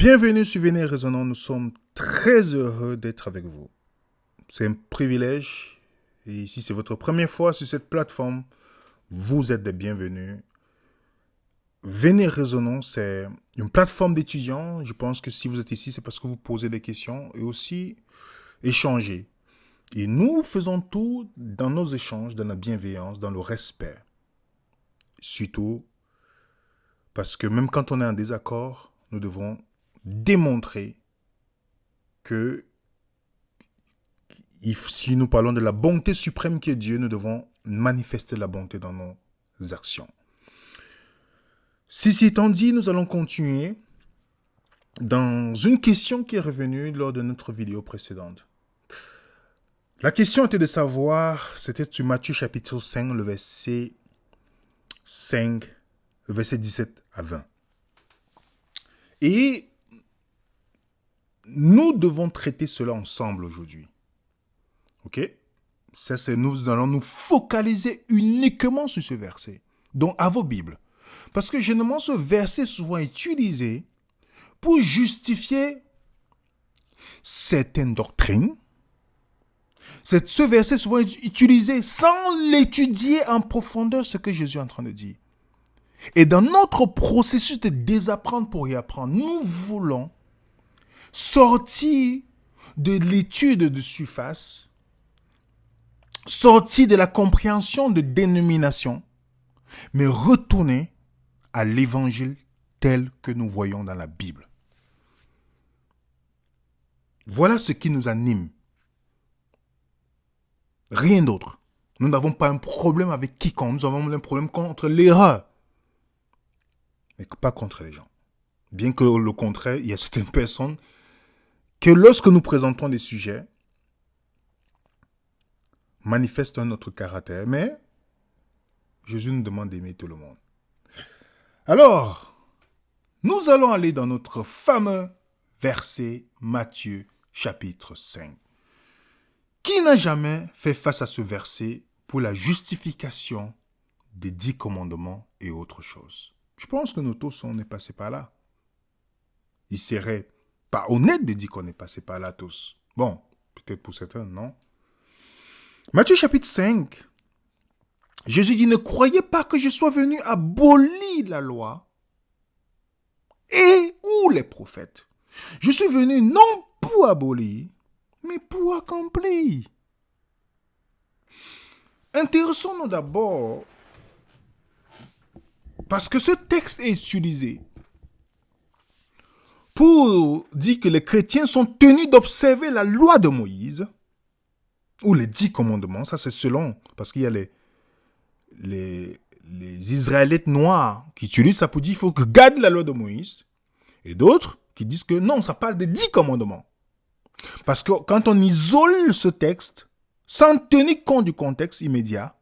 Bienvenue sur Venez Résonnant, nous sommes très heureux d'être avec vous. C'est un privilège et si c'est votre première fois sur cette plateforme, vous êtes les bienvenus. Venez Résonnant, c'est une plateforme d'étudiants. Je pense que si vous êtes ici, c'est parce que vous posez des questions et aussi échanger. Et nous faisons tout dans nos échanges, dans la bienveillance, dans le respect. Surtout parce que même quand on est en désaccord, nous devons démontrer que si nous parlons de la bonté suprême qui est Dieu, nous devons manifester la bonté dans nos actions. Ceci étant dit, nous allons continuer dans une question qui est revenue lors de notre vidéo précédente. La question était de savoir, c'était sur Matthieu chapitre 5, le verset 5, le verset 17 à 20. Et nous devons traiter cela ensemble aujourd'hui. Ok? Nous allons nous focaliser uniquement sur ce verset. Donc, à vos Bibles. Parce que généralement, ce verset est souvent utilisé pour justifier certaines doctrines. Ce verset est souvent utilisé sans l'étudier en profondeur ce que Jésus est en train de dire. Et dans notre processus de désapprendre pour y apprendre, nous voulons sortir de l'étude de surface, sortir de la compréhension de dénomination, mais retourner à l'évangile tel que nous voyons dans la Bible. Voilà ce qui nous anime. Rien d'autre. Nous n'avons pas un problème avec quiconque, nous avons un problème contre l'erreur, mais pas contre les gens. Bien que le contraire, il y a certaines personnes que lorsque nous présentons des sujets, manifestent notre caractère, mais Jésus nous demande d'aimer tout le monde. Alors, nous allons aller dans notre fameux verset Matthieu chapitre 5. Qui n'a jamais fait face à ce verset pour la justification des 10 commandements et autres choses? Je pense que nous tous, on est passés par là. Il serait pas honnête de dire qu'on est passé par là tous. Bon, peut-être pour certains, non. Matthieu chapitre 5, Jésus dit, ne croyez pas que je sois venu abolir la loi et ou les prophètes. Je suis venu non pour abolir, mais pour accomplir. Intéressons-nous d'abord, parce que ce texte est utilisé pour dire que les chrétiens sont tenus d'observer la loi de Moïse, ou les 10 commandements, ça c'est selon, parce qu'il y a les Israélites noirs qui utilisent ça pour dire qu'il faut que garde la loi de Moïse, et d'autres qui disent que non, ça parle des 10 commandements. Parce que quand on isole ce texte, sans tenir compte du contexte immédiat,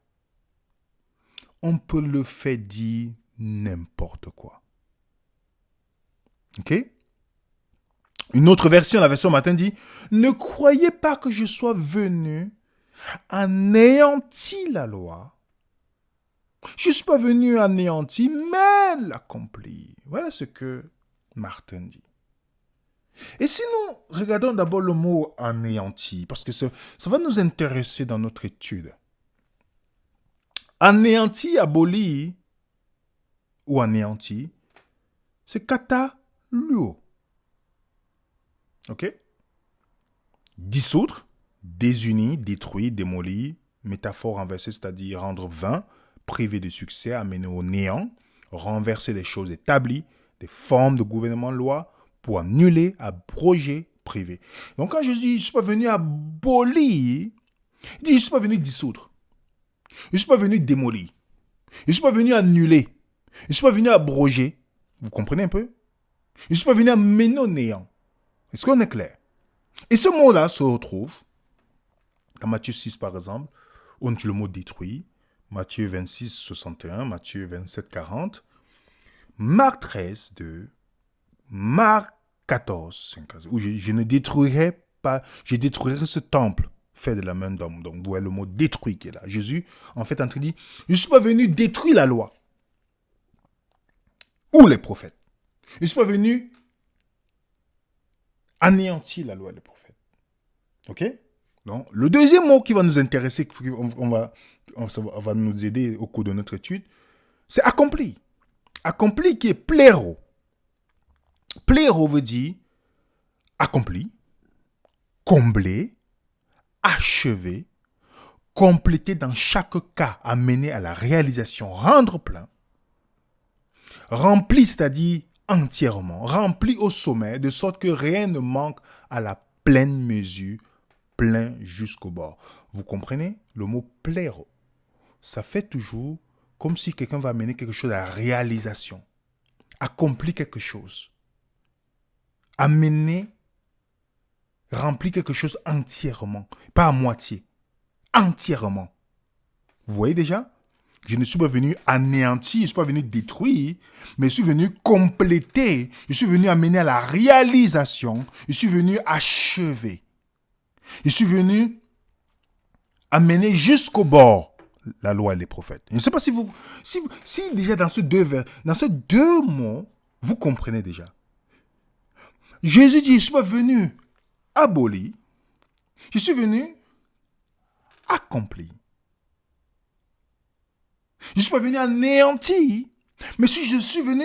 on peut le faire dire n'importe quoi. Ok? Une autre version, la version matin dit, ne croyez pas que je sois venu anéantir la loi. Je ne suis pas venu anéantir, mais l'accomplir. Voilà ce que Martin dit. Et si nous regardons d'abord le mot anéantir, parce que ça va nous intéresser dans notre étude. Anéantir, abolir, ou anéantir, c'est kataluo. Ok? Dissoudre, désunir, détruire, démolir, métaphore renversée, c'est-à-dire rendre vain, priver de succès, amener au néant, renverser les choses établies, des formes de gouvernement de loi, pour annuler, abroger, priver. Donc quand je dis, je ne suis pas venu abolir, il dit, je ne suis pas venu dissoudre. Je ne suis pas venu démolir. Je ne suis pas venu annuler. Je ne suis pas venu abroger. Vous comprenez un peu? Je ne suis pas venu amener au néant. Est-ce qu'on est clair? Et ce mot-là se retrouve dans Matthieu 6, par exemple, où on utilise le mot détruit, Matthieu 26, 61, Matthieu 27, 40, Marc 13, 2, Marc 14, 5, où je ne détruirai pas, je détruirai ce temple fait de la main d'homme. Donc, vous voyez le mot détruit qui est là. Jésus, en fait, entre dit, je ne suis pas venu détruire la loi ou les prophètes. Je ne suis pas venu anéanti la loi et les prophètes. Ok? Donc, le deuxième mot qui va nous intéresser, on va nous aider au cours de notre étude, c'est accompli. Accompli qui est pléro. Pléro veut dire accompli, comblé, achevé, complété dans chaque cas, amené à la réalisation, rendre plein, rempli, c'est-à-dire entièrement, rempli au sommet, de sorte que rien ne manque à la pleine mesure, plein jusqu'au bord. Vous comprenez? Le mot pléro, ça fait toujours comme si quelqu'un va amener quelque chose à la réalisation, accomplir quelque chose, amener, remplir quelque chose entièrement, pas à moitié, entièrement. Vous voyez déjà? Je ne suis pas venu anéantir, je ne suis pas venu détruire, mais je suis venu compléter, je suis venu amener à la réalisation, je suis venu achever. Je suis venu amener jusqu'au bord la loi et les prophètes. Je ne sais pas si déjà dans ces deux mots, vous comprenez déjà. Jésus dit, je ne suis pas venu abolir, je suis venu accomplir. Je ne suis pas venu anéantir, mais si je suis venu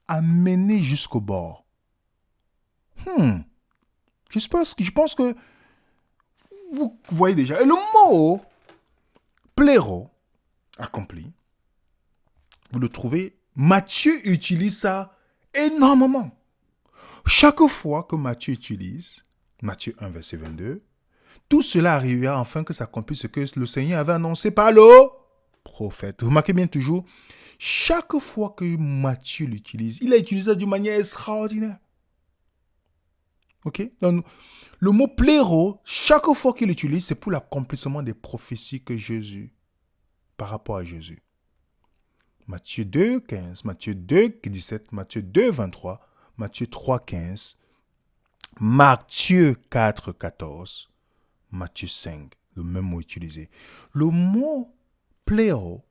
amener jusqu'au bord. Je pense que vous voyez déjà. Et le mot pléro, accompli, vous le trouvez, Matthieu utilise ça énormément. Chaque fois que Matthieu utilise, Matthieu 1, verset 22, tout cela arrivera afin que s'accomplisse ce que le Seigneur avait annoncé par le prophète. Vous remarquez bien toujours, chaque fois que Matthieu l'utilise, il l'a utilisé d'une manière extraordinaire. Ok? Donc, le mot pléro, chaque fois qu'il l'utilise, c'est pour l'accomplissement des prophéties que Jésus, par rapport à Jésus. Matthieu 2, 15, Matthieu 2, 17, Matthieu 2, 23, Matthieu 3, 15, Matthieu 4, 14, Matthieu 5, le même mot utilisé. Le mot pléro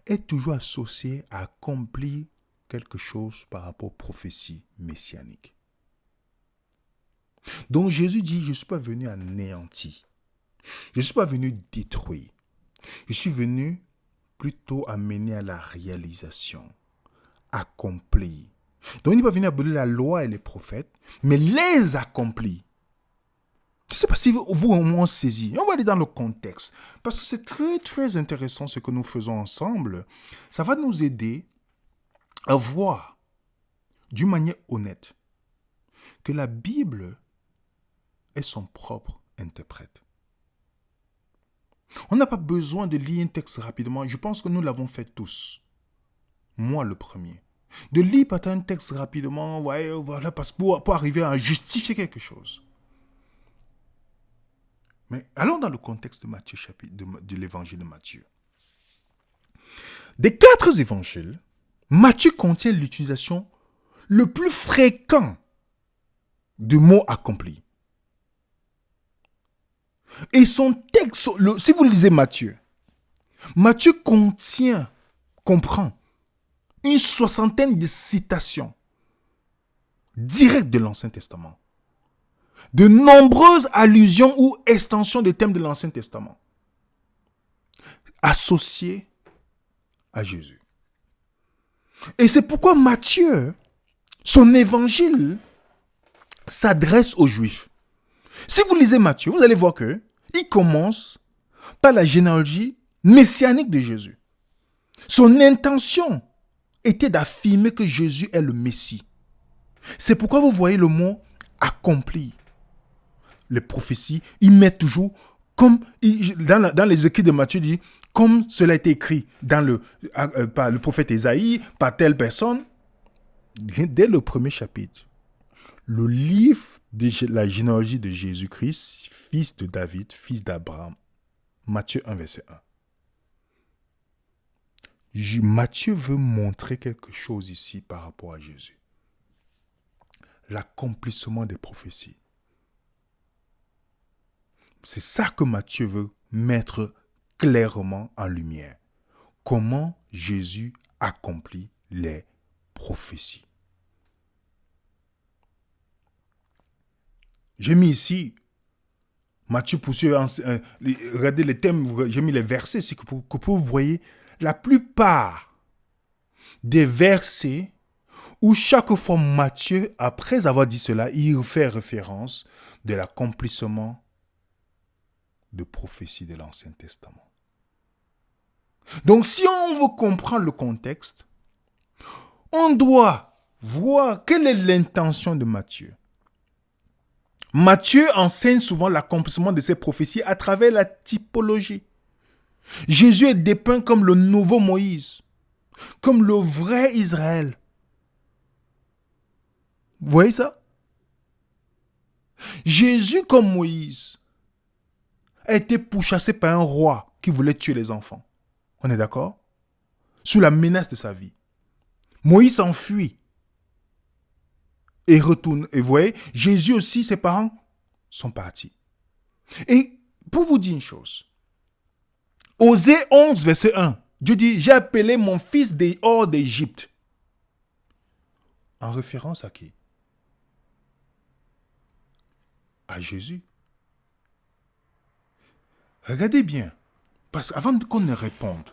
est toujours associé à accomplir quelque chose par rapport aux prophéties messianiques. Donc Jésus dit, je ne suis pas venu anéantir. Je ne suis pas venu détruire. Je suis venu plutôt amener à la réalisation, accomplir. Donc il n'est pas venu abolir la loi et les prophètes, mais les accomplir. Je ne sais pas si vous au moins saisi. On va aller dans le contexte. Parce que c'est très, très intéressant ce que nous faisons ensemble. Ça va nous aider à voir d'une manière honnête que la Bible est son propre interprète. On n'a pas besoin de lire un texte rapidement. Je pense que nous l'avons fait tous. Moi, le premier. De lire peut-être un texte rapidement, voilà, parce que pour arriver à justifier quelque chose. Mais allons dans le contexte de Matthieu, de l'évangile de Matthieu. Des 4 évangiles, Matthieu contient l'utilisation le plus fréquent du mot accompli. Et son texte, si vous lisez Matthieu comprend une 60aine de citations directes de l'Ancien Testament. De nombreuses allusions ou extensions des thèmes de l'Ancien Testament associés à Jésus. Et c'est pourquoi Matthieu, son évangile, s'adresse aux Juifs. Si vous lisez Matthieu, vous allez voir que il commence par la généalogie messianique de Jésus. Son intention était d'affirmer que Jésus est le Messie. C'est pourquoi vous voyez le mot accompli. Les prophéties, il met toujours comme dans les écrits de Matthieu dit comme cela a été écrit par le prophète Ésaïe, par telle personne. Dès le premier chapitre, le livre de la généalogie de Jésus-Christ, fils de David, fils d'Abraham, Matthieu 1, verset 1. Matthieu veut montrer quelque chose ici par rapport à Jésus. L'accomplissement des prophéties. C'est ça que Matthieu veut mettre clairement en lumière. Comment Jésus accomplit les prophéties. J'ai mis ici, Matthieu poursuit, regardez les thèmes, j'ai mis les versets, c'est que vous voyez la plupart des versets où chaque fois Matthieu, après avoir dit cela, il fait référence de l'accomplissement de prophéties de l'Ancien Testament. Donc si on veut comprendre le contexte, on doit voir quelle est l'intention de Matthieu. Matthieu enseigne souvent l'accomplissement de ces prophéties à travers la typologie. Jésus est dépeint comme le nouveau Moïse, comme le vrai Israël. Vous voyez ça? Jésus, comme Moïse, a été pourchassé par un roi qui voulait tuer les enfants. On est d'accord? Sous la menace de sa vie. Moïse s'enfuit et retourne. Et vous voyez, Jésus aussi, ses parents sont partis. Et pour vous dire une chose, Osée 11, verset 1, Dieu dit, j'ai appelé mon fils hors d'Égypte. En référence à qui? À Jésus. Regardez bien, parce qu'avant qu'on ne réponde,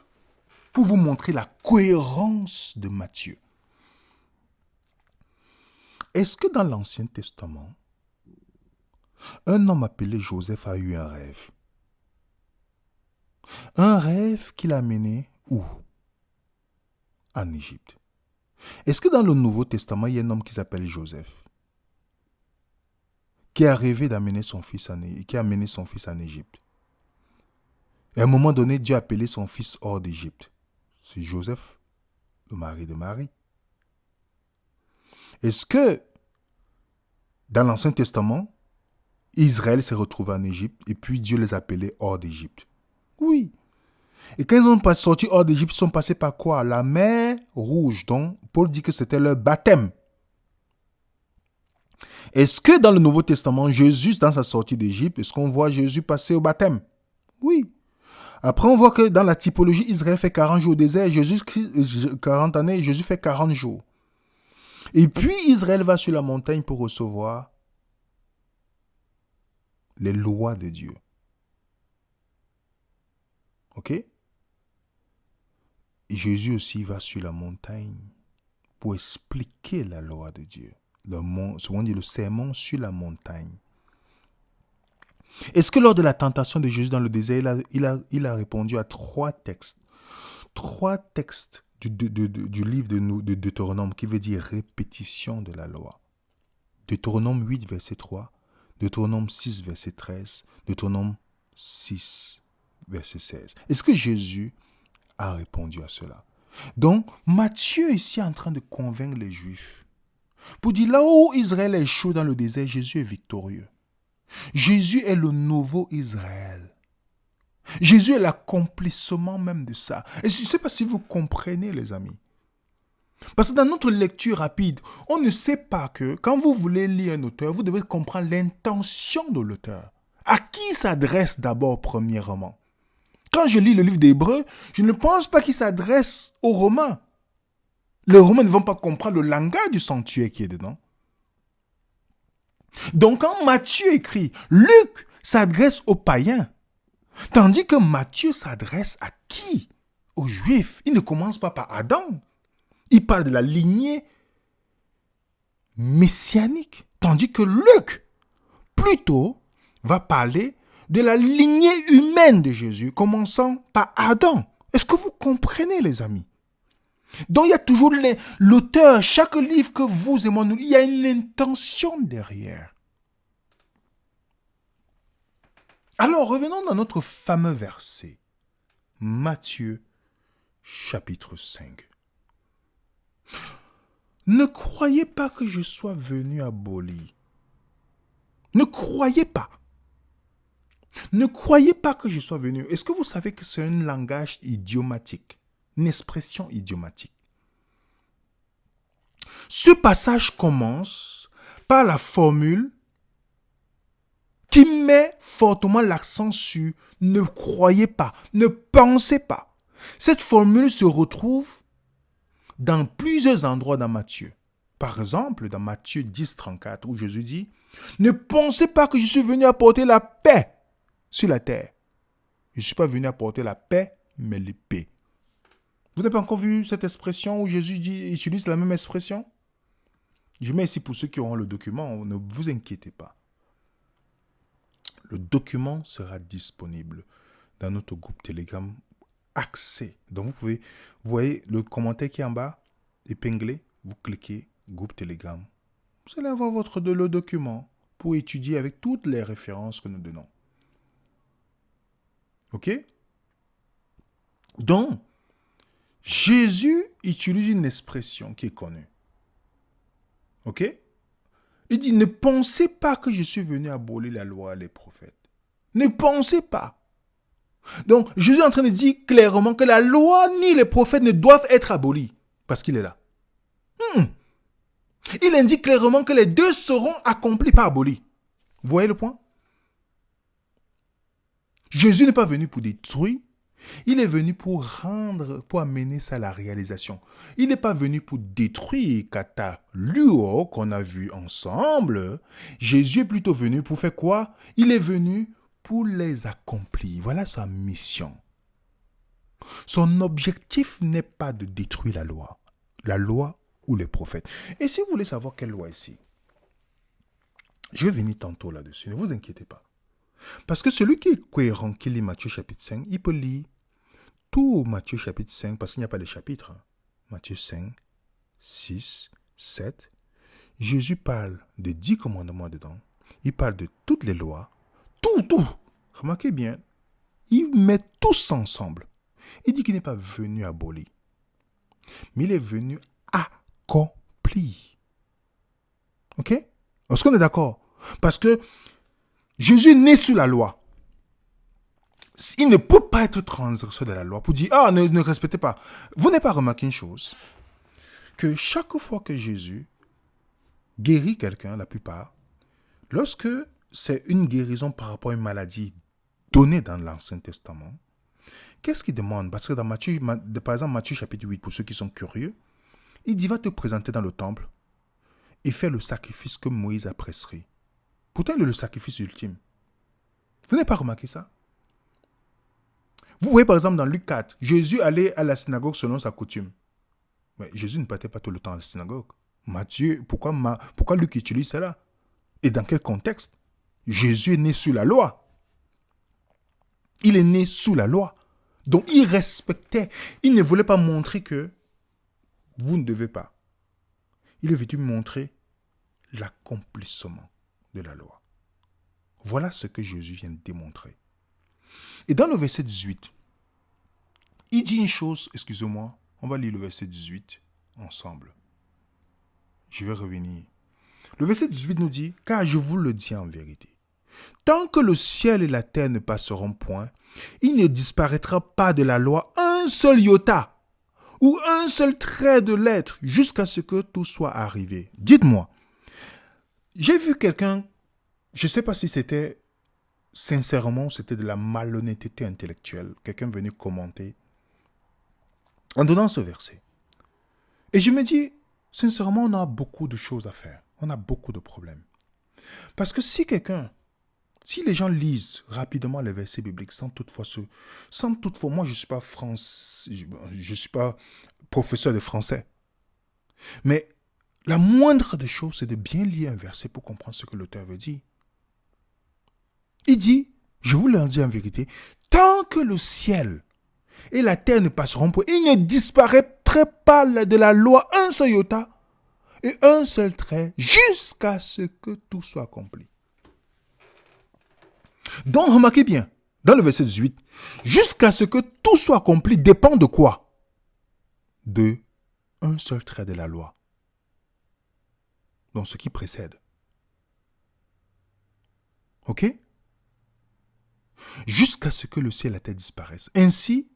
pour vous montrer la cohérence de Matthieu. Est-ce que dans l'Ancien Testament, un homme appelé Joseph a eu un rêve? Un rêve qu'il a mené où? En Égypte. Est-ce que dans le Nouveau Testament, il y a un homme qui s'appelle Joseph, qui a rêvé d'amener son fils qui a amené son fils en Égypte? Et à un moment donné, Dieu a appelé son fils hors d'Égypte. C'est Joseph, le mari de Marie. Est-ce que dans l'Ancien Testament, Israël s'est retrouvé en Égypte et puis Dieu les a appelés hors d'Égypte? Oui. Et quand ils sont sortis hors d'Égypte, ils sont passés par quoi? La mer Rouge. Donc, Paul dit que c'était leur baptême. Est-ce que dans le Nouveau Testament, Jésus, dans sa sortie d'Égypte, est-ce qu'on voit Jésus passer au baptême? Oui. Après, on voit que dans la typologie, Israël fait 40 jours au désert, Jésus, 40 années, Jésus fait 40 jours. Et puis, Israël va sur la montagne pour recevoir les lois de Dieu. Ok? Et Jésus aussi va sur la montagne pour expliquer la loi de Dieu. Souvent on dit le sermon sur la montagne. Est-ce que lors de la tentation de Jésus dans le désert, il a répondu à 3 textes? 3 textes du livre de Deutéronome, qui veut dire répétition de la loi. Deutéronome 8, verset 3, Deutéronome 6, verset 13, Deutéronome 6, verset 16. Est-ce que Jésus a répondu à cela? Donc, Matthieu ici est en train de convaincre les Juifs. Pour dire, là où Israël est chaud dans le désert, Jésus est victorieux. Jésus est le nouveau Israël. Jésus est l'accomplissement même de ça. Et je ne sais pas si vous comprenez, les amis. Parce que dans notre lecture rapide, on ne sait pas que quand vous voulez lire un auteur, vous devez comprendre l'intention de l'auteur. À qui il s'adresse d'abord premièrement? Quand je lis le livre d'Hébreux, je ne pense pas qu'il s'adresse aux Romains. Les Romains ne vont pas comprendre le langage du sanctuaire qui est dedans. Donc quand Matthieu écrit, Luc s'adresse aux païens. Tandis que Matthieu s'adresse à qui? Aux Juifs. Il ne commence pas par Adam. Il parle de la lignée messianique. Tandis que Luc, plutôt, va parler de la lignée humaine de Jésus, commençant par Adam. Est-ce que vous comprenez, les amis? Donc, il y a toujours l'auteur, chaque livre que vous et moi nous lisons, il y a une intention derrière. Alors, revenons dans notre fameux verset. Matthieu, chapitre 5. Ne croyez pas que je sois venu abolir. Ne croyez pas. Ne croyez pas que je sois venu. Est-ce que vous savez que c'est un langage idiomatique, une expression idiomatique? Ce passage commence par la formule qui met fortement l'accent sur ne croyez pas, ne pensez pas. Cette formule se retrouve dans plusieurs endroits dans Matthieu. Par exemple, dans Matthieu 10, 34, où Jésus dit Ne pensez pas que je suis venu apporter la paix sur la terre. Je ne suis pas venu apporter la paix, mais l'épée. Vous n'avez pas encore vu cette expression où Jésus utilise la même expression? Je mets ici pour ceux qui auront le document, ne vous inquiétez pas. Le document sera disponible dans notre groupe Telegram accès. Donc vous voyez le commentaire qui est en bas, épinglé, vous cliquez groupe Telegram. Vous allez avoir le document pour étudier avec toutes les références que nous donnons. Ok? Donc, Jésus utilise une expression qui est connue. Ok? Il dit, ne pensez pas que je suis venu abolir la loi et les prophètes. Ne pensez pas. Donc, Jésus est en train de dire clairement que la loi ni les prophètes ne doivent être abolis. Parce qu'il est là. Il indique clairement que les deux seront accomplis, pas abolis. Vous voyez le point? Jésus n'est pas venu pour détruire. Il est venu pour amener ça à la réalisation. Il n'est pas venu pour détruire Kataluo qu'on a vu ensemble. Jésus est plutôt venu pour faire quoi? Il est venu pour les accomplir. Voilà sa mission. Son objectif n'est pas de détruire la loi ou les prophètes. Et si vous voulez savoir quelle loi ici, je vais venir tantôt là-dessus, ne vous inquiétez pas. Parce que celui qui est cohérent, qui lit Matthieu chapitre 5, il peut lire tout Matthieu chapitre 5, parce qu'il n'y a pas de chapitre. Matthieu 5, 6, 7. Jésus parle de 10 commandements dedans. Il parle de toutes les lois. Tout. Remarquez bien, il met tous ensemble. Il dit qu'il n'est pas venu abolir, mais il est venu accomplir. Ok? Est-ce qu'on est d'accord? Parce que Jésus est né sous la loi. Il ne peut pas être transgresseur de la loi pour dire, ne respectez pas. Vous n'avez pas remarqué une chose? Que chaque fois que Jésus guérit quelqu'un, la plupart, lorsque c'est une guérison par rapport à une maladie donnée dans l'Ancien Testament, qu'est-ce qu'il demande? Parce que dans Matthieu, par exemple, Matthieu chapitre 8, pour ceux qui sont curieux, il dit, va te présenter dans le temple et faire le sacrifice que Moïse a prescrit. Pourtant, il est le sacrifice ultime. Vous n'avez pas remarqué ça? Vous voyez par exemple dans Luc 4, Jésus allait à la synagogue selon sa coutume. Mais Jésus ne partait pas tout le temps à la synagogue. Matthieu, pourquoi Luc utilise cela? Et dans quel contexte? Jésus est né sous la loi. Il est né sous la loi. Donc il respectait, il ne voulait pas montrer que vous ne devez pas. Il est venu montrer l'accomplissement de la loi. Voilà ce que Jésus vient de démontrer. Et dans le verset 18, il dit une chose, excusez-moi, on va lire le verset 18 ensemble. Je vais revenir. Le verset 18 nous dit, car je vous le dis en vérité, tant que le ciel et la terre ne passeront point, il ne disparaîtra pas de la loi un seul iota ou un seul trait de lettre jusqu'à ce que tout soit arrivé. Dites-moi, j'ai vu quelqu'un, je ne sais pas si c'était sincèrement, c'était de la malhonnêteté intellectuelle. Quelqu'un venait commenter en donnant ce verset. Et je me dis, sincèrement, on a beaucoup de choses à faire. On a beaucoup de problèmes. Parce que si les gens lisent rapidement les versets bibliques sans toutefois, moi je ne suis pas professeur de français. Mais la moindre des choses, c'est de bien lire un verset pour comprendre ce que l'auteur veut dire. Il dit, je vous le dis en vérité, tant que le ciel et la terre ne passeront pas, il ne disparaîtrait pas de la loi un seul iota et un seul trait jusqu'à ce que tout soit accompli. Donc, remarquez bien, dans le verset 18, jusqu'à ce que tout soit accompli dépend de quoi? De un seul trait de la loi. Donc, ce qui précède. Ok? Jusqu'à ce que le ciel et la terre disparaissent. Ainsi,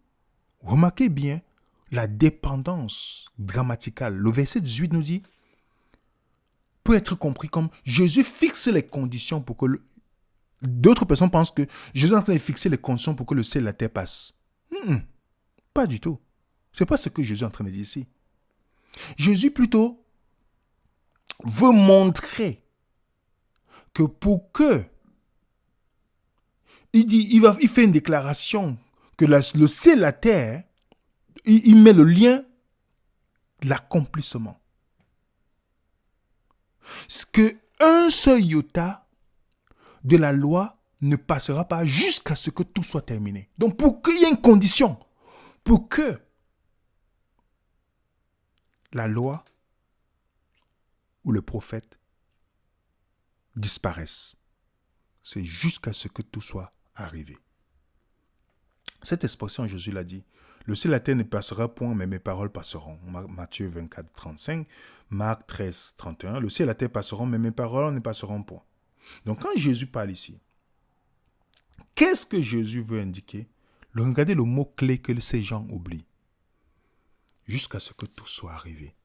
remarquez bien la dépendance grammaticale. Le verset 18 nous dit, peut être compris comme Jésus fixe les conditions pour que d'autres personnes pensent que Jésus est en train de fixer les conditions pour que le ciel et la terre passent. Pas du tout. Ce n'est pas ce que Jésus est en train de dire ici. Jésus plutôt veut montrer que pour que, il fait une déclaration que le ciel et la terre, il met le lien, l'accomplissement. Ce que un seul iota de la loi ne passera pas jusqu'à ce que tout soit terminé. Donc pour qu'il y ait une condition, pour que la loi ou le prophète disparaissent, c'est jusqu'à ce que tout soit arrivé. Cette expression, Jésus l'a dit, le ciel et la terre ne passera point, mais mes paroles passeront. Matthieu 24, 35, Marc 13, 31, le ciel et la terre passeront, mais mes paroles ne passeront point. Donc quand Jésus parle ici, qu'est-ce que Jésus veut indiquer? Regardez le mot-clé que ces gens oublient. Jusqu'à ce que tout soit arrivé.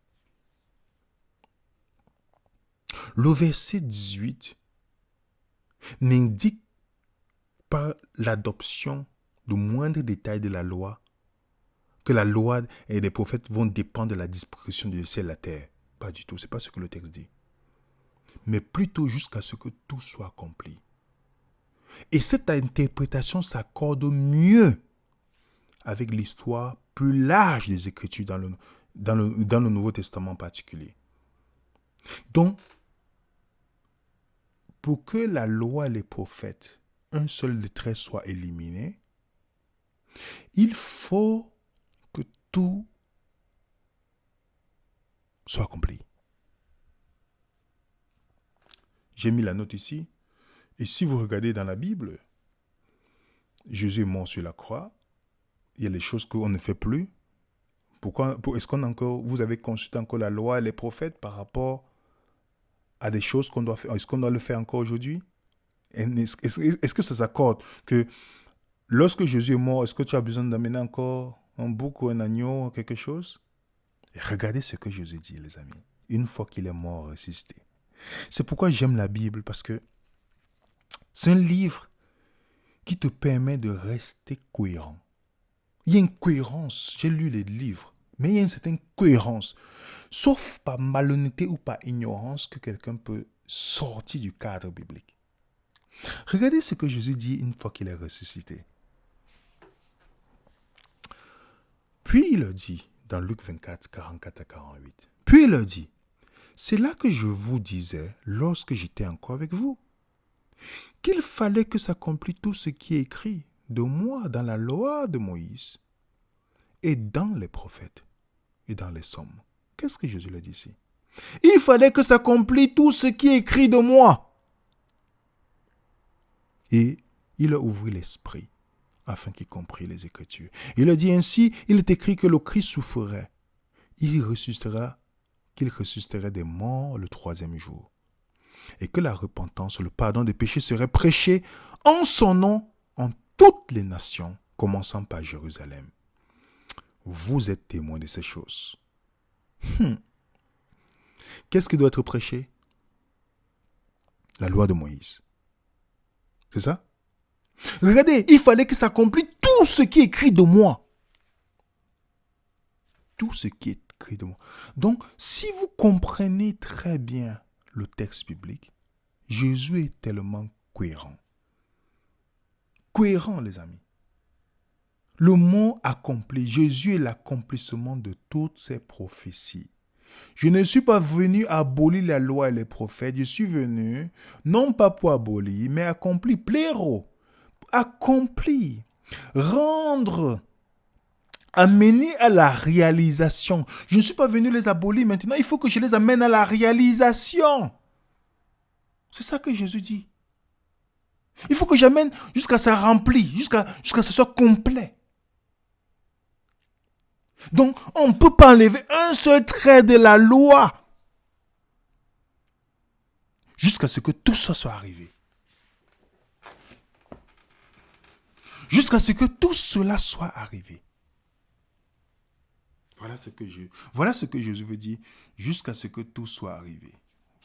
Le verset 18 n'indique pas l'adoption du moindre détail de la loi, que la loi et les prophètes vont dépendre de la disparition du ciel et la terre. Pas du tout, ce n'est pas ce que le texte dit. Mais plutôt jusqu'à ce que tout soit accompli. Et cette interprétation s'accorde mieux avec l'histoire plus large des Écritures dans le Nouveau Testament en particulier. Donc, pour que la loi et les prophètes, un seul des traits soit éliminé, il faut que tout soit accompli. J'ai mis la note ici. Et si vous regardez dans la Bible, Jésus est mort sur la croix. Il y a des choses qu'on ne fait plus. Est-ce vous avez consulté encore la loi et les prophètes par rapport à des choses qu'on doit faire? Est-ce qu'on doit le faire encore aujourd'hui? Est-ce que ça s'accorde que lorsque Jésus est mort, est-ce que tu as besoin d'amener encore un bouc ou un agneau ou quelque chose? Et regardez ce que Jésus dit, les amis. Une fois qu'il est mort, ressuscité. C'est pourquoi j'aime la Bible, parce que c'est un livre qui te permet de rester cohérent. Il y a une cohérence. J'ai lu les livres, mais il y a une certaine cohérence. Sauf par malhonnêteté ou par ignorance que quelqu'un peut sortir du cadre biblique. Regardez ce que Jésus dit une fois qu'il est ressuscité. Puis il a dit, dans Luc 24, 44 à 48, puis il a dit, c'est là que je vous disais lorsque j'étais encore avec vous, qu'il fallait que s'accomplisse tout ce qui est écrit de moi dans la loi de Moïse et dans les prophètes et dans les psaumes. Qu'est-ce que Jésus l'a dit ici? Il fallait que s'accomplisse tout ce qui est écrit de moi. Et il a ouvert l'esprit afin qu'il comprenne les Écritures. Il a dit ainsi, il est écrit que le Christ souffrirait. Qu'il ressusciterait des morts le 3e jour. Et que la repentance, le pardon des péchés serait prêché en son nom en toutes les nations, commençant par Jérusalem. Vous êtes témoins de ces choses. Qu'est-ce qui doit être prêché? La loi de Moïse. C'est ça? Regardez, il fallait que s'accomplisse tout ce qui est écrit de moi. Tout ce qui est écrit de moi. Donc, si vous comprenez très bien le texte biblique, Jésus est tellement cohérent. Cohérent, les amis. Le mot accompli, Jésus est l'accomplissement de toutes ces prophéties. Je ne suis pas venu abolir la loi et les prophètes, je suis venu non pas pour abolir, mais accomplir, pléro, accomplir, rendre, amener à la réalisation. Je ne suis pas venu les abolir maintenant, il faut que je les amène à la réalisation. C'est ça que Jésus dit. Il faut que j'amène jusqu'à ça rempli, jusqu'à ce que ce soit complet. Donc, on ne peut pas enlever un seul trait de la loi jusqu'à ce que tout ça soit arrivé. Jusqu'à ce que tout cela soit arrivé. Voilà ce que Jésus veut dire, jusqu'à ce que tout soit arrivé.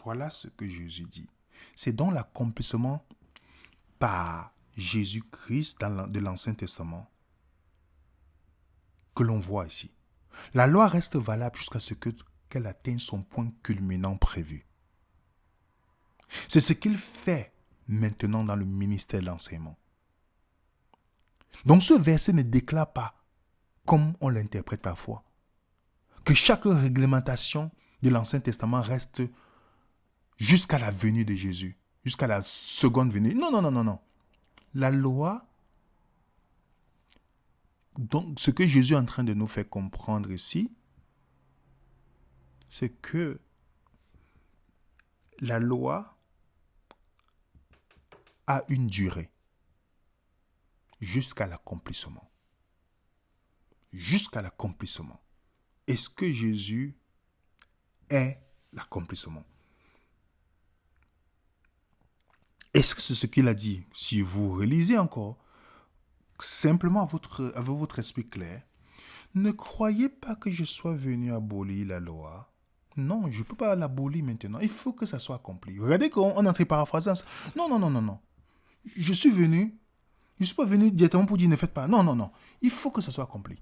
Voilà ce que Jésus dit. C'est donc l'accomplissement par Jésus-Christ de l'Ancien Testament que l'on voit ici. La loi reste valable jusqu'à ce qu'elle atteigne son point culminant prévu. C'est ce qu'il fait maintenant dans le ministère de l'enseignement. Donc ce verset ne déclare pas, comme on l'interprète parfois, que chaque réglementation de l'Ancien Testament reste jusqu'à la venue de Jésus, jusqu'à la seconde venue. Non, non, non, non, non. La loi, donc ce que Jésus est en train de nous faire comprendre ici, c'est que la loi a une durée jusqu'à l'accomplissement. Jusqu'à l'accomplissement. Est-ce que Jésus est l'accomplissement? Est-ce que c'est ce qu'il a dit? Si vous relisez encore, simplement avec votre esprit clair, ne croyez pas que je sois venu abolir la loi. Non, je ne peux pas l'abolir maintenant. Il faut que ça soit accompli. Regardez qu'on est en train de paraphraser. Non, non, non, non, non. Je suis pas venu directement pour dire ne faites pas. Non, non, non. Il faut que ça soit accompli.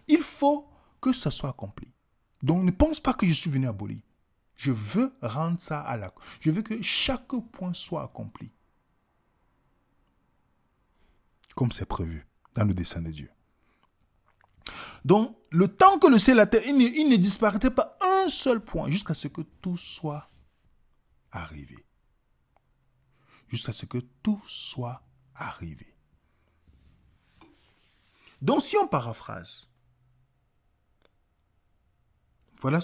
Il faut que ça soit accompli. Donc ne pense pas que je suis venu abolir. Je veux rendre ça à la... Je veux que chaque point soit accompli. Comme c'est prévu dans le dessein de Dieu. Donc, le temps que le ciel et la terre, il ne disparaîtrait pas un seul point jusqu'à ce que tout soit arrivé. Jusqu'à ce que tout soit arrivé. Donc, si on paraphrase, voilà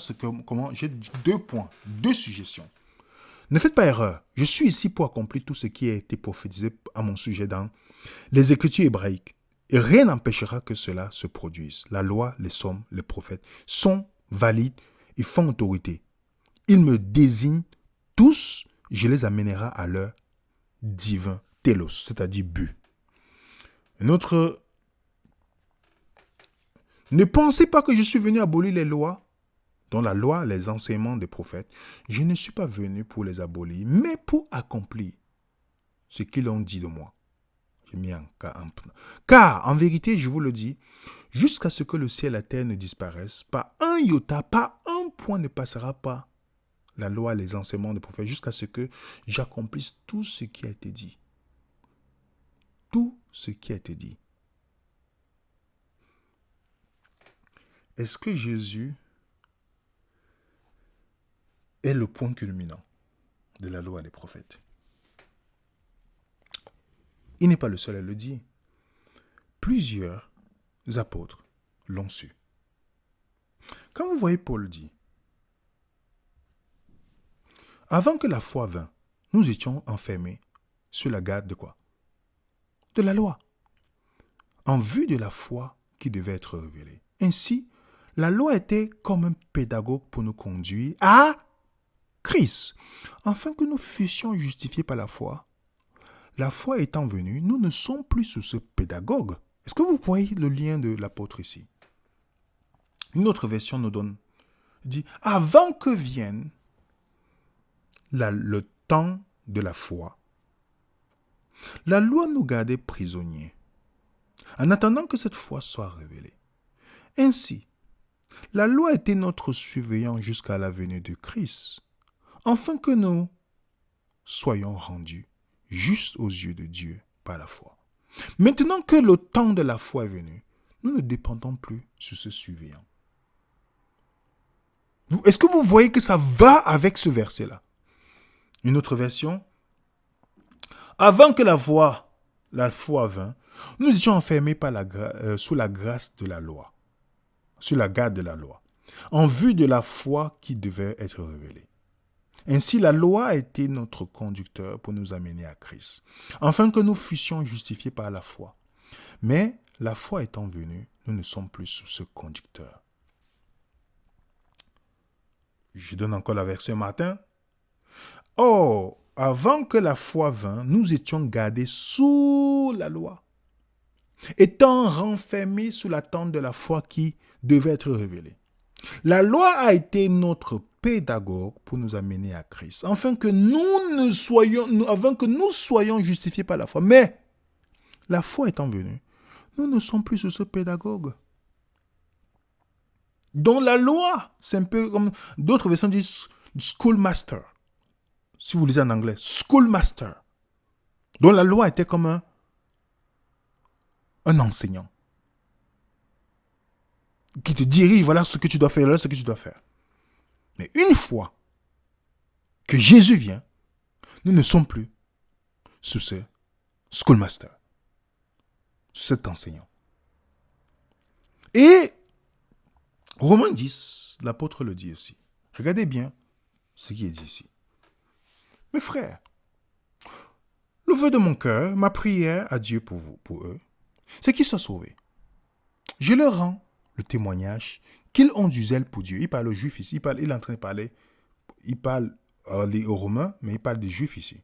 comment j'ai 2 points, 2 suggestions. Ne faites pas erreur. Je suis ici pour accomplir tout ce qui a été prophétisé à mon sujet dans les Écritures hébraïques. Et rien n'empêchera que cela se produise. La loi, les psaumes, les prophètes sont valides et font autorité. Ils me désignent tous, je les amènerai à leur divin télos, c'est-à-dire but. Un autre, ne pensez pas que je suis venu abolir les lois, dont la loi, les enseignements des prophètes. Je ne suis pas venu pour les abolir, mais pour accomplir ce qu'ils ont dit de moi. J'ai mis un cas. Car, en vérité, je vous le dis, jusqu'à ce que le ciel et la terre ne disparaissent, pas un iota, pas un point ne passera pas la loi, les enseignements des prophètes, jusqu'à ce que j'accomplisse tout ce qui a été dit. Tout ce qui a été dit. Est-ce que Jésus est le point culminant de la loi des prophètes? Il n'est pas le seul à le dire. Plusieurs apôtres l'ont su. Quand vous voyez Paul dit, avant que la foi vînt, nous étions enfermés sur la garde de quoi? De la loi, en vue de la foi qui devait être révélée. Ainsi, la loi était comme un pédagogue pour nous conduire à Christ, afin que nous fussions justifiés par la foi. La foi étant venue, nous ne sommes plus sous ce pédagogue. Est-ce que vous voyez le lien de l'apôtre ici? Une autre version nous dit, avant que vienne le temps de la foi, la loi nous gardait prisonniers, en attendant que cette foi soit révélée. Ainsi, la loi était notre surveillant jusqu'à la venue de Christ, afin que nous soyons rendus justes aux yeux de Dieu par la foi. Maintenant que le temps de la foi est venu, nous ne dépendons plus sur ce surveillant. Est-ce que vous voyez que ça va avec ce verset-là? Une autre version. Avant que la foi vint, nous étions enfermés sous la grâce de la loi, sous la garde de la loi, en vue de la foi qui devait être révélée. Ainsi, la loi a été notre conducteur pour nous amener à Christ, afin que nous fussions justifiés par la foi. Mais la foi étant venue, nous ne sommes plus sous ce conducteur. Je donne encore la version matin. Oh, avant que la foi vînt, nous étions gardés sous la loi, étant renfermés sous l'attente de la foi qui devait être révélée. La loi a été notre pédagogue pour nous amener à Christ, afin que nous soyons justifiés par la foi. Mais la foi étant venue, nous ne sommes plus sous ce pédagogue. Dans la loi, c'est un peu comme d'autres versions disent schoolmaster. si vous lisez en anglais, schoolmaster, dont la loi était comme un enseignant qui te dirige, voilà ce que tu dois faire, voilà ce que tu dois faire. Mais une fois que Jésus vient, nous ne sommes plus sous ce schoolmaster, sous cet enseignant. Et Romains 10, l'apôtre le dit aussi. Regardez bien ce qui est dit ici. Mes frères, le vœu de mon cœur, ma prière à Dieu pour vous, pour eux, c'est qu'ils soient sauvés. Je leur rends le témoignage qu'ils ont du zèle pour Dieu. Il parle aux Juifs ici, il est en train de parler, il parle aux Romains, mais il parle des Juifs ici.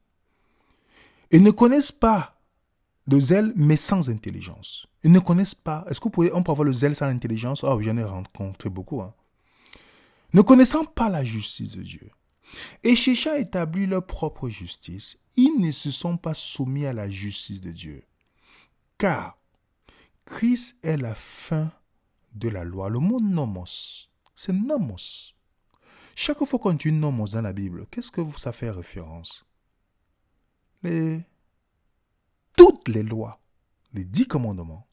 Ils ne connaissent pas le zèle, mais sans intelligence. Ils ne connaissent pas. Est-ce qu'on peut avoir le zèle sans intelligence? Oh, j'en ai rencontré beaucoup. Ne connaissant pas la justice de Dieu et cherchant à établir leur propre justice, ils ne se sont pas soumis à la justice de Dieu. Car Christ est la fin de la loi. Le mot nomos, c'est nomos. Chaque fois qu'on dit nomos dans la Bible, qu'est-ce que ça fait référence? Toutes les lois, les 10 commandements,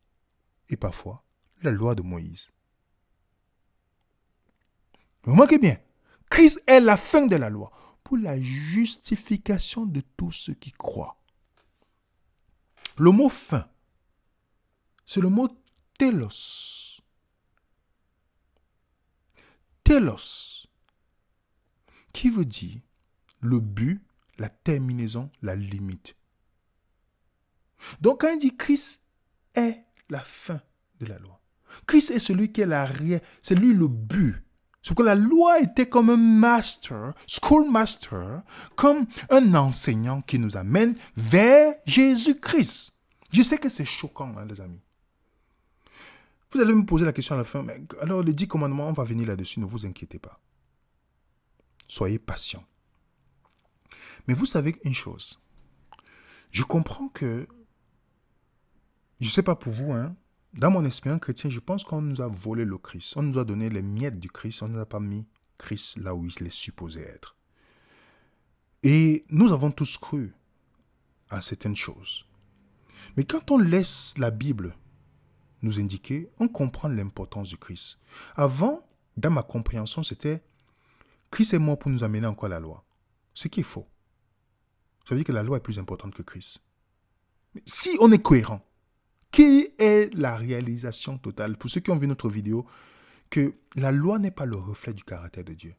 et parfois la loi de Moïse. Remarquez bien, Christ est la fin de la loi pour la justification de tous ceux qui croient. Le mot fin, c'est le mot télos. Télos, qui veut dire le but, la terminaison, la limite. Donc quand il dit Christ est la fin de la loi, Christ est celui qui est l'arrière, c'est lui le but. C'est que la loi était comme un master, schoolmaster, comme un enseignant qui nous amène vers Jésus-Christ. Je sais que c'est choquant, les amis. Vous allez me poser la question à la fin, mais alors les 10 commandements, on va venir là-dessus, ne vous inquiétez pas. Soyez patients. Mais vous savez une chose, je comprends que, je ne sais pas pour vous, dans mon expérience chrétienne, je pense qu'on nous a volé le Christ. On nous a donné les miettes du Christ, on ne nous a pas mis Christ là où il est supposé être. Et nous avons tous cru à certaines choses. Mais quand on laisse la Bible nous indiquer, on comprend l'importance du Christ. Avant, dans ma compréhension, c'était Christ est mort pour nous amener encore à la loi. Ce qui est faux. Ça veut dire que la loi est plus importante que Christ. Mais si on est cohérent, quelle est la réalisation totale? Pour ceux qui ont vu notre vidéo, que la loi n'est pas le reflet du caractère de Dieu.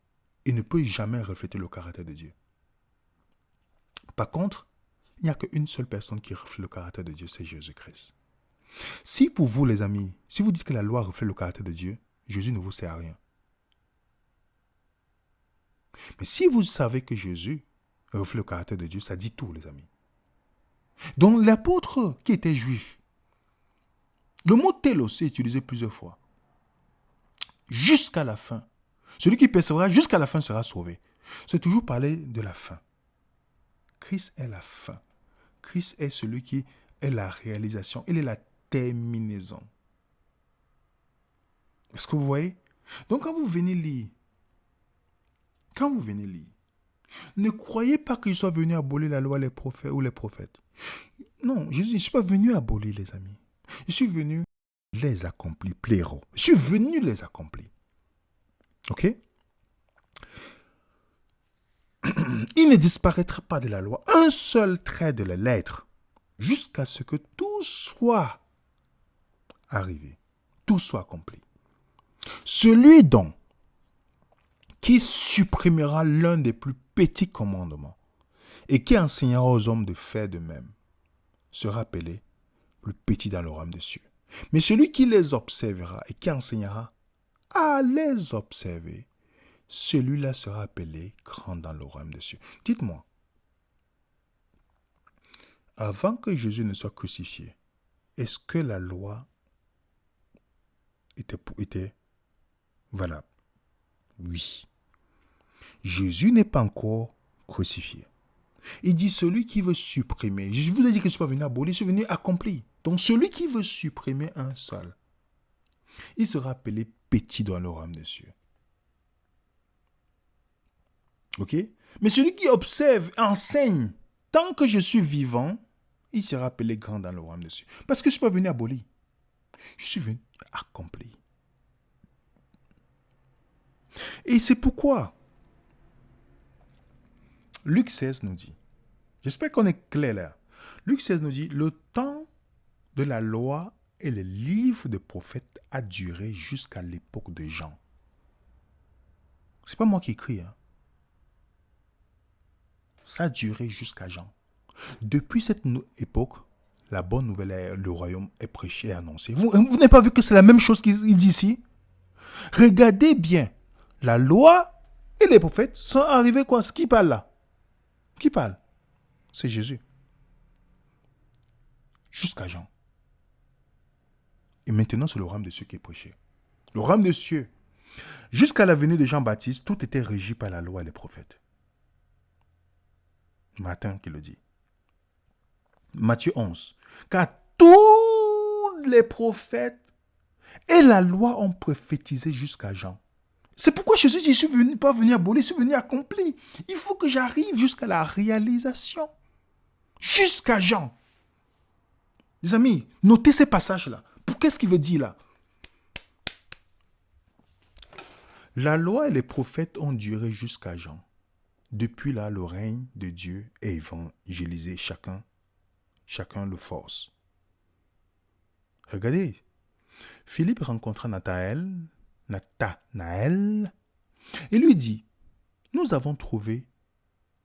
Il ne peut jamais refléter le caractère de Dieu. Par contre, il n'y a qu'une seule personne qui reflète le caractère de Dieu, c'est Jésus-Christ. Si pour vous, les amis, si vous dites que la loi reflète le caractère de Dieu, Jésus ne vous sert à rien. Mais si vous savez que Jésus reflète le caractère de Dieu, ça dit tout, les amis. Donc l'apôtre qui était juif, le mot télos est utilisé plusieurs fois. Jusqu'à la fin. Celui qui persévérera jusqu'à la fin sera sauvé. C'est toujours parler de la fin. Christ est la fin. Christ est celui qui est la réalisation. Il est la terminaison. Est-ce que vous voyez? Donc quand vous venez lire, ne croyez pas que je sois venu abolir la loi, les prophètes ou les prophètes. Non, je ne suis pas venu abolir, les amis. Je suis venu les accomplir, pléro. Je suis venu les accomplir. Ok? Il ne disparaîtra pas de la loi un seul trait de la lettre jusqu'à ce que tout soit arrivé, tout soit accompli. Celui donc qui supprimera l'un des plus petits commandements et qui enseignera aux hommes de faire de même sera appelé le petit dans le royaume des cieux. Mais celui qui les observera et qui enseignera à les observer, celui-là sera appelé grand dans le royaume des cieux. Dites-moi, avant que Jésus ne soit crucifié, est-ce que la loi était valable? Oui. Jésus n'est pas encore crucifié. Il dit celui qui veut supprimer. Je vous ai dit que je ne suis pas venu abolir, je suis venu accomplir. Donc celui qui veut supprimer un seul, il sera appelé petit dans le royaume des cieux. Ok? Mais celui qui observe, enseigne, tant que je suis vivant, il sera appelé grand dans le royaume de Dieu. Parce que je ne suis pas venu abolir. Je suis venu accomplir. Et c'est pourquoi Luc 16 nous dit, j'espère qu'on est clair là. Luc 16 nous dit, le temps de la loi et le livre des prophètes a duré jusqu'à l'époque de Jean. C'est pas moi qui écris. Hein. Ça a duré jusqu'à Jean. Depuis cette époque, la bonne nouvelle, le royaume est prêché et annoncé. Vous n'avez pas vu que c'est la même chose qu'il dit ici? Regardez bien. La loi et les prophètes sont arrivés quoi? Qui parle là? Qui parle? C'est Jésus. Jusqu'à Jean. Et maintenant, c'est le royaume de cieux qui est prêché. Le royaume de cieux. Jusqu'à la venue de Jean-Baptiste, tout était régi par la loi et les prophètes. Matthieu qui le dit. Matthieu 11. Car tous les prophètes et la loi ont prophétisé jusqu'à Jean. C'est pourquoi Jésus dit, je ne suis pas venu abolir, je suis venu accomplir. Il faut que j'arrive jusqu'à la réalisation. Jusqu'à Jean. Les amis, notez ces passages-là. Qu'est-ce qu'il veut dire là? La loi et les prophètes ont duré jusqu'à Jean. Depuis là, le règne de Dieu est évangélisé. Chacun le force. Regardez. Philippe rencontra Nathanaël et lui dit, nous avons trouvé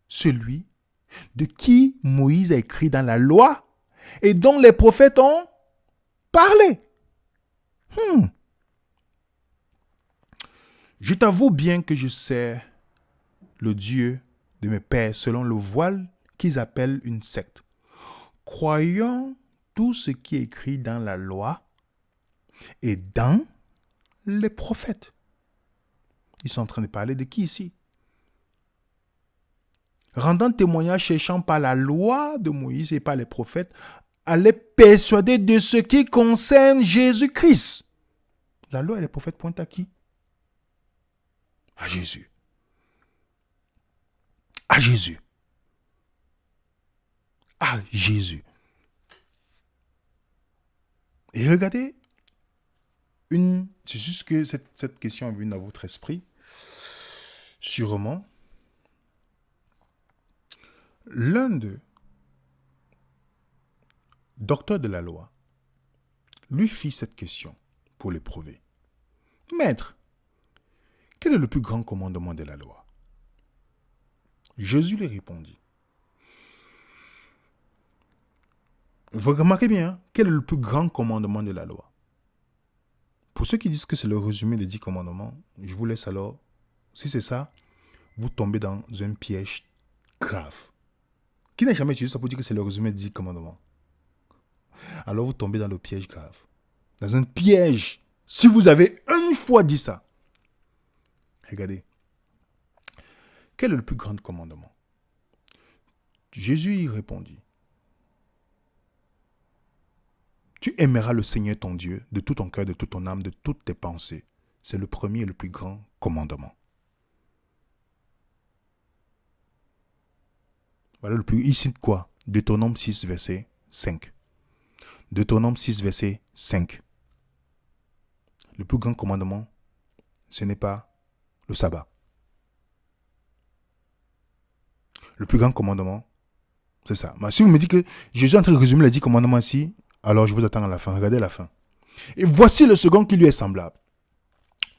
celui de qui Moïse a écrit dans la loi et dont les prophètes ont parlé. Je t'avoue bien que je sais le Dieu de mes pères selon le voile qu'ils appellent une secte. Croyant tout ce qui est écrit dans la loi et dans les prophètes. Ils sont en train de parler de qui ici? Rendant témoignage, cherchant par la loi de Moïse et par les prophètes, à les persuader de ce qui concerne Jésus-Christ. La loi et les prophètes pointent à qui? À Jésus. À Jésus. À Jésus. Et regardez, c'est juste que cette question est venue dans votre esprit. Sûrement, l'un d'eux, docteur de la loi, lui fit cette question pour l'éprouver. Maître, quel est le plus grand commandement de la loi? Jésus lui répondit. Vous remarquez bien, quel est le plus grand commandement de la loi? Pour ceux qui disent que c'est le résumé des 10 commandements, je vous laisse alors, si c'est ça, vous tombez dans un piège grave. Qui n'a jamais utilisé ça pour dire que c'est le résumé des 10 commandements? Alors vous tombez dans le piège grave. Dans un piège. Si vous avez une fois dit ça. Regardez. Quel est le plus grand commandement? Jésus y répondit. Tu aimeras le Seigneur ton Dieu de tout ton cœur, de toute ton âme, de toutes tes pensées. C'est le premier et le plus grand commandement. Voilà le plus. Ici quoi? Deutéronome 6, verset 5. Deutéronome 6, verset 5. Le plus grand commandement, ce n'est pas le sabbat. Le plus grand commandement, c'est ça. Mais si vous me dites que Jésus est en train de résumer les 10 commandements ici, alors je vous attends à la fin. Regardez la fin. Et voici le second qui lui est semblable.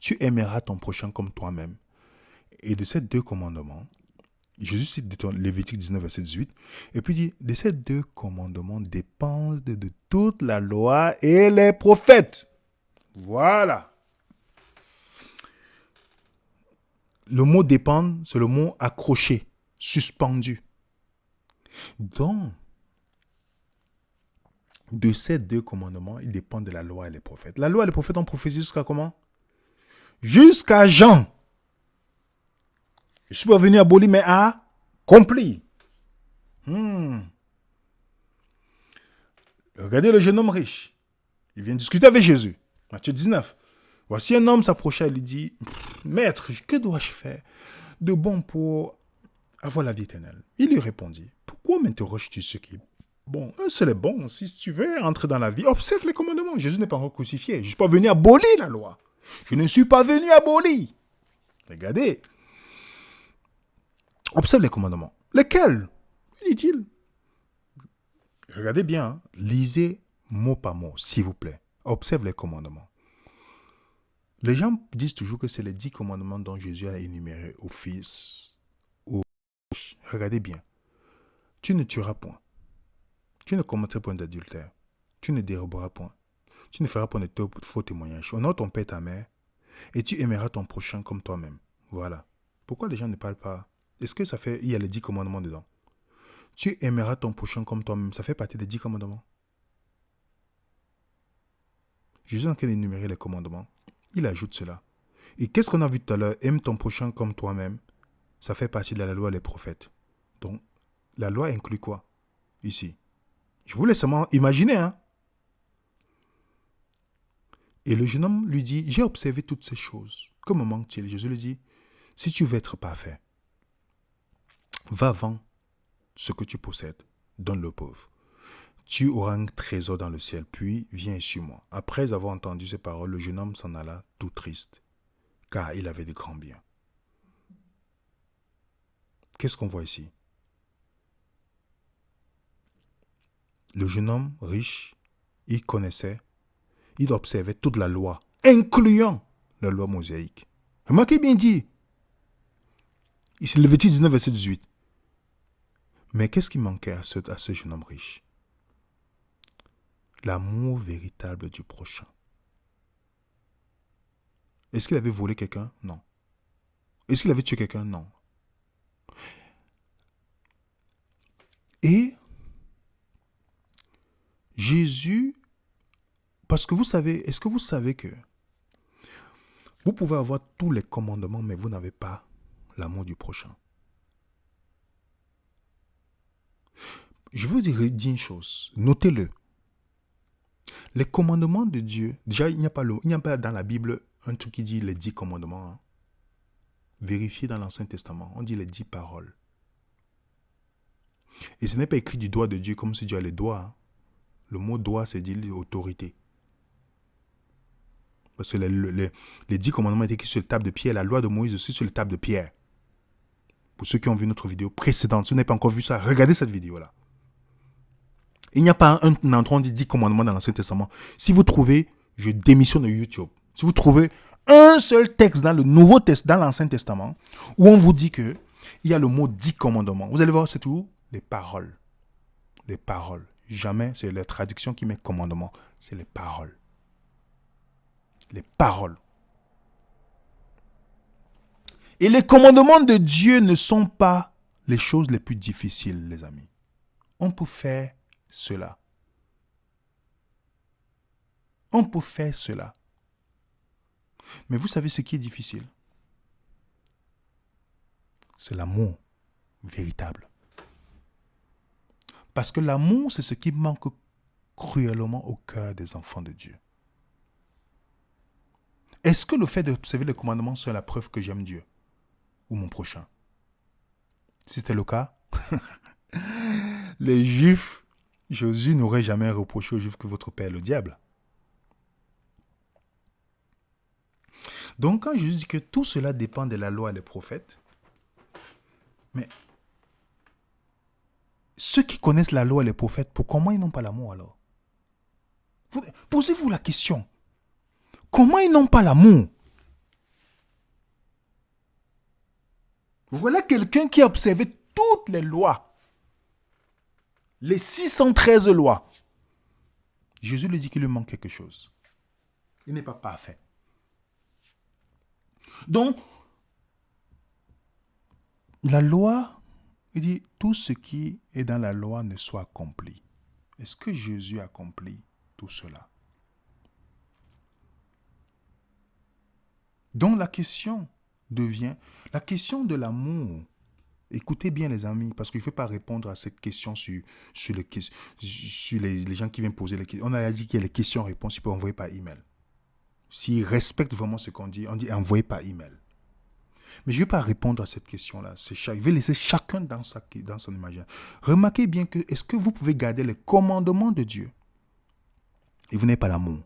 Tu aimeras ton prochain comme toi-même. Et de ces deux commandements, Jésus cite Lévitique 19, verset 18, et puis dit, de ces deux commandements dépendent de toute la loi et les prophètes. Voilà. Le mot dépendre, c'est le mot accroché, suspendu. Donc, de ces deux commandements, ils dépendent de la loi et les prophètes. La loi et les prophètes ont prophétisé jusqu'à comment? Jusqu'à Jean. Je ne suis pas venu abolir, mais à accomplir. Regardez le jeune homme riche. Il vient discuter avec Jésus. Matthieu 19. Voici un homme s'approcha et lui dit, Maître, que dois-je faire de bon pour avoir la vie éternelle. Il lui répondit, pourquoi m'interroges-tu ce qui est bon? C'est le bon. Si tu veux entrer dans la vie, observe les commandements. Jésus n'est pas encore crucifié. Je ne suis pas venu abolir la loi. Je ne suis pas venu abolir. Regardez. Observe les commandements. Lesquels? Dit-il. Regardez bien. Lisez mot par mot, s'il vous plaît. Observe les commandements. Les gens disent toujours que c'est les 10 commandements dont Jésus a énuméré au Fils. Regardez bien. Tu ne tueras point. Tu ne commettras point d'adultère. Tu ne déroberas point. Tu ne feras point de faux témoignages. Honore ton père et ta mère. Et tu aimeras ton prochain comme toi-même. Voilà. Pourquoi les gens ne parlent pas? Est-ce que ça fait... Il y a les 10 commandements dedans. Tu aimeras ton prochain comme toi-même. Ça fait partie des 10 commandements. Jésus est en train d'énumérer les commandements. Il ajoute cela. Et qu'est-ce qu'on a vu tout à l'heure? Aime ton prochain comme toi-même. Ça fait partie de la loi et les prophètes. Donc, la loi inclut quoi? Ici. Je vous laisse seulement imaginer, hein. Et le jeune homme lui dit, j'ai observé toutes ces choses. Que me manque-t-il? Jésus lui dit, si tu veux être parfait, va vendre ce que tu possèdes, donne-le aux pauvres. Tu auras un trésor dans le ciel, puis viens et suis-moi. Après avoir entendu ces paroles, le jeune homme s'en alla tout triste, car il avait de grands biens. Qu'est-ce qu'on voit ici? Le jeune homme riche, il connaissait, il observait toute la loi, incluant la loi mosaïque. Remarquez bien dit. Ici, Lévitique 19, verset 18. Mais qu'est-ce qui manquait à ce jeune homme riche? L'amour véritable du prochain. Est-ce qu'il avait volé quelqu'un? Non. Est-ce qu'il avait tué quelqu'un? Non. Et Jésus, parce que vous savez, est-ce que vous savez que vous pouvez avoir tous les commandements, mais vous n'avez pas l'amour du prochain? Je veux dire une chose, notez-le. Les commandements de Dieu, déjà il n'y a pas dans la Bible un truc qui dit les 10 commandements. Hein. Vérifiez dans l'Ancien Testament, on dit les 10 paroles. Et ce n'est pas écrit du doigt de Dieu comme si Dieu a les doigts. Hein. Le mot doigt, c'est dire l'autorité. Parce que les 10 commandements étaient écrits sur la table de pierre. La loi de Moïse aussi sur la table de pierre. Pour ceux qui ont vu notre vidéo précédente, si vous n'avez pas encore vu ça, regardez cette vidéo-là. Il n'y a pas un endroit dit 10 commandements dans l'Ancien Testament. Si vous trouvez, je démissionne de YouTube. Si vous trouvez un seul texte dans le Nouveau Testament, dans l'Ancien Testament, où on vous dit que il y a le mot 10 commandements, vous allez voir, c'est tout les paroles. Les paroles. Jamais c'est la traduction qui met commandement, c'est les paroles. Les paroles. Et les commandements de Dieu ne sont pas les choses les plus difficiles, les amis. On peut faire cela. On peut faire cela. Mais vous savez ce qui est difficile? C'est l'amour véritable. Parce que l'amour, c'est ce qui manque cruellement au cœur des enfants de Dieu. Est-ce que le fait d'observer les commandements, c'est la preuve que j'aime Dieu ou mon prochain? Si c'était le cas, les Juifs, Jésus n'aurait jamais reproché aux Juifs que votre père est le diable. Donc quand Jésus dit que tout cela dépend de la loi et des prophètes, mais ceux qui connaissent la loi et les prophètes, comment ils n'ont pas l'amour alors? Posez-vous la question. Comment ils n'ont pas l'amour? Voilà quelqu'un qui a observé toutes les lois. Les 613 lois. Jésus lui dit qu'il lui manque quelque chose. Il n'est pas parfait. Donc, la loi, il dit, tout ce qui est dans la loi ne soit accompli. Est-ce que Jésus accomplit tout cela? Donc la question devient, la question de l'amour. Écoutez bien les amis, parce que je ne vais pas répondre à cette question sur les gens qui viennent poser les questions. On a dit qu'il y a les questions-réponses, ils peuvent envoyer par email. S'ils respectent vraiment ce qu'on dit, on dit envoyer par email. Mais je ne vais pas répondre à cette question-là. Je vais laisser chacun dans son imaginaire. Remarquez bien que, est-ce que vous pouvez garder les commandements de Dieu et vous n'avez pas l'amour?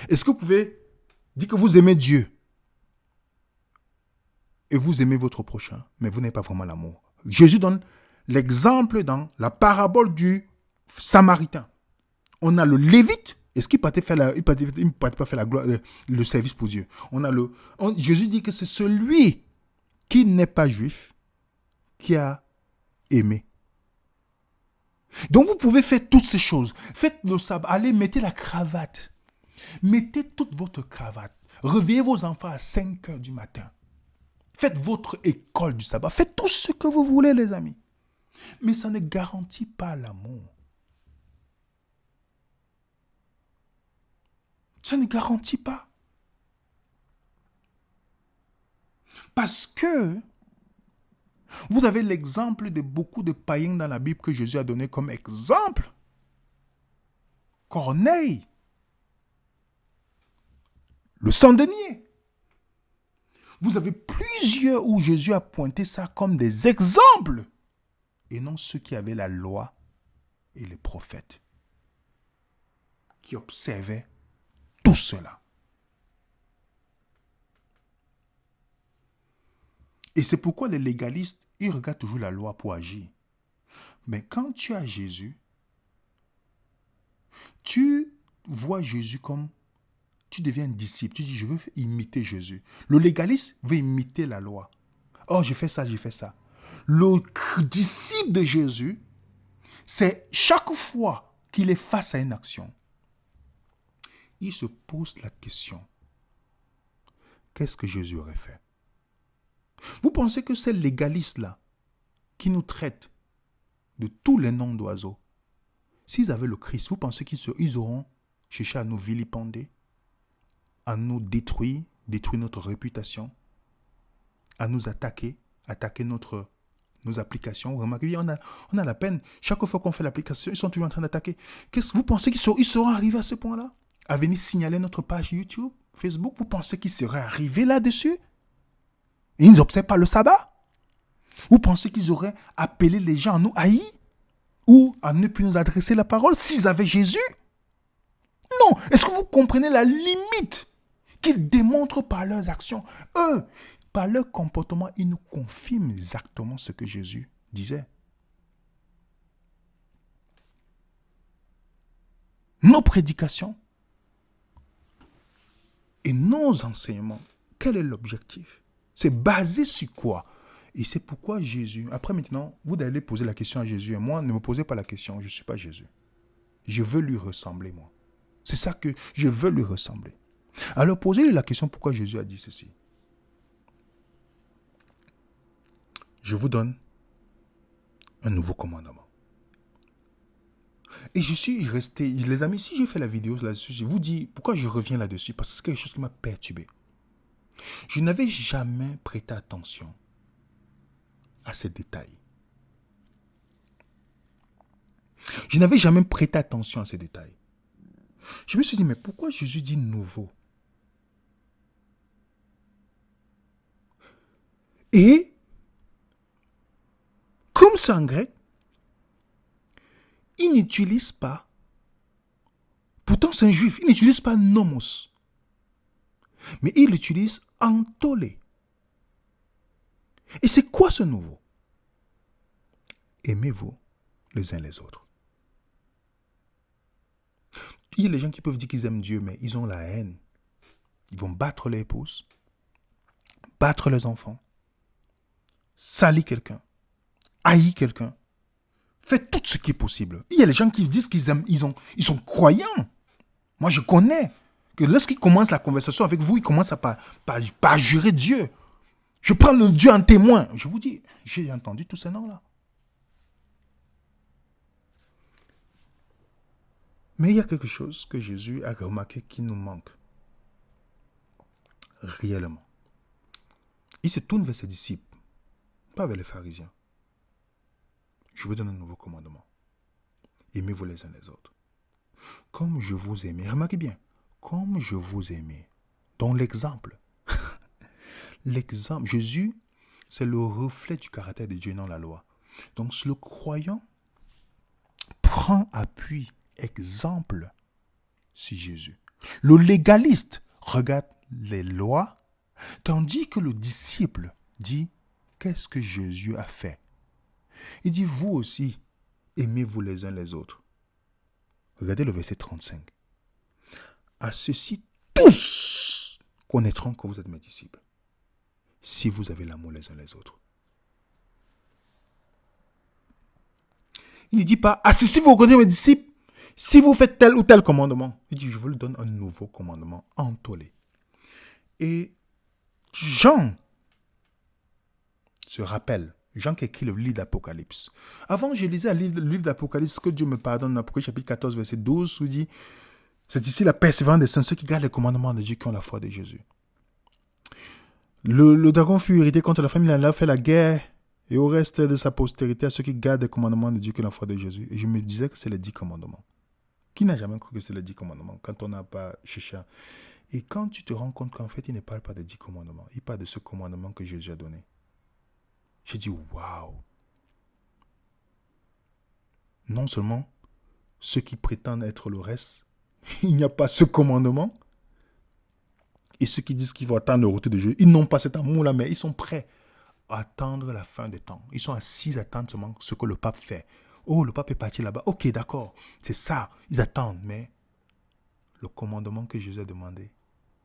Est-ce que vous pouvez dire que vous aimez Dieu et vous aimez votre prochain, mais vous n'avez pas vraiment l'amour? Jésus donne l'exemple dans la parabole du Samaritain. On a le Lévite. Est-ce qu'il partait faire il partait pas faire le service pour Dieu? Jésus dit que c'est celui qui n'est pas juif qui a aimé. Donc vous pouvez faire toutes ces choses. Faites le sabbat. Allez, mettez la cravate. Mettez toute votre cravate. Réveillez vos enfants à 5 heures du matin. Faites votre école du sabbat. Faites tout ce que vous voulez, les amis. Mais ça ne garantit pas l'amour. Ça ne garantit pas. Parce que vous avez l'exemple de beaucoup de païens dans la Bible que Jésus a donné comme exemple. Corneille, le sans-denier. Vous avez plusieurs où Jésus a pointé ça comme des exemples. Et non ceux qui avaient la loi et les prophètes. Qui observaient tout cela. Et c'est pourquoi les légalistes, ils regardent toujours la loi pour agir. Mais quand tu as Jésus, tu vois Jésus comme, tu deviens un disciple. Tu dis, je veux imiter Jésus. Le légaliste veut imiter la loi. Oh, j'ai fait ça, j'ai fait ça. Le disciple de Jésus, c'est chaque fois qu'il est face à une action, il se pose la question, qu'est-ce que Jésus aurait fait? Vous pensez que ces légalistes-là, qui nous traitent de tous les noms d'oiseaux, s'ils avaient le Christ, vous pensez qu'ils auront cherché à nous vilipender, à nous détruire notre réputation, à nous attaquer nos applications? Remarquez, on a la peine. Chaque fois qu'on fait l'application, ils sont toujours en train d'attaquer. Qu'est-ce que vous pensez qu'ils seront arrivés à ce point-là? À venir signaler notre page YouTube, Facebook? Vous pensez qu'ils seraient arrivés là-dessus? Et ils n'observent pas le sabbat? Vous pensez qu'ils auraient appelé les gens à nous haïr? Ou à ne plus nous adresser la parole s'ils avaient Jésus? Non. Est-ce que vous comprenez la limite qu'ils démontrent par leurs actions? Eux, par leur comportement, ils nous confirment exactement ce que Jésus disait. Nos prédications et nos enseignements, quel est l'objectif? C'est basé sur quoi? Et c'est pourquoi Jésus, après maintenant, vous allez poser la question à Jésus. Et moi, ne me posez pas la question, je ne suis pas Jésus. Je veux lui ressembler, moi. C'est ça que je veux lui ressembler. Alors posez-lui la question pourquoi Jésus a dit ceci. Je vous donne un nouveau commandement. Et je suis resté, les amis, si j'ai fait la vidéo là-dessus, je vous dis pourquoi je reviens là-dessus, parce que c'est quelque chose qui m'a perturbé. Je n'avais jamais prêté attention à ces détails. Je n'avais jamais prêté attention à ces détails. Je me suis dit, mais pourquoi Jésus dit nouveau? Et, comme c'est en grec, il n'utilise pas, pourtant c'est un juif, il n'utilise pas nomos, mais il utilise antolé. Et c'est quoi ce nouveau? Aimez-vous les uns les autres. Il y a des gens qui peuvent dire qu'ils aiment Dieu, mais ils ont la haine. Ils vont battre leur épouse, battre leurs enfants, salir quelqu'un, haïr quelqu'un. Faites tout ce qui est possible. Il y a des gens qui disent qu'ils aiment, ils sont croyants. Moi, je connais que lorsqu'ils commencent la conversation avec vous, ils commencent à pas jurer Dieu. Je prends le Dieu en témoin. Je vous dis, j'ai entendu tous ces noms-là. Mais il y a quelque chose que Jésus a remarqué qui nous manque. Réellement. Il se tourne vers ses disciples, pas vers les pharisiens. Je vous donne un nouveau commandement. Aimez-vous les uns les autres. Comme je vous aimais. Remarquez bien. Comme je vous aimais. Dans l'exemple. l'exemple. Jésus, c'est le reflet du caractère de Dieu, non la loi. Donc le croyant prend appui, exemple, sur Jésus. Le légaliste regarde les lois, tandis que le disciple dit, qu'est-ce que Jésus a fait? Il dit, vous aussi, aimez-vous les uns les autres. Regardez le verset 35. À ceci, tous connaîtront que vous êtes mes disciples, si vous avez l'amour les uns les autres. Il ne dit pas, à ceci vous connaissez mes disciples, si vous faites tel ou tel commandement. Il dit, je vous donne un nouveau commandement entolé. Et Jean se rappelle, Jean qui écrit le livre d'Apocalypse. Avant, je lisais le livre d'Apocalypse, que Dieu me pardonne, Apocalypse chapitre 14, verset 12, où il dit, c'est ici la persévérance des saints, ceux qui gardent les commandements de Dieu, qui ont la foi de Jésus. Le dragon fut irrité contre la femme, il en a fait la guerre, et au reste de sa postérité, à ceux qui gardent les commandements de Dieu, qui ont la foi de Jésus. Et je me disais que c'est les 10 commandements. Qui n'a jamais cru que c'est les 10 commandements, quand on n'a pas cherché? Et quand tu te rends compte qu'en fait, il ne parle pas des 10 commandements, il parle de ce commandement que Jésus a donné. J'ai dit, waouh! Non seulement ceux qui prétendent être le reste, il n'y a pas ce commandement. Et ceux qui disent qu'ils vont attendre le retour de Jésus, ils n'ont pas cet amour-là, mais ils sont prêts à attendre la fin des temps. Ils sont assis à attendre seulement ce que le pape fait. Oh, le pape est parti là-bas. Ok, d'accord, c'est ça. Ils attendent, mais le commandement que Jésus a demandé,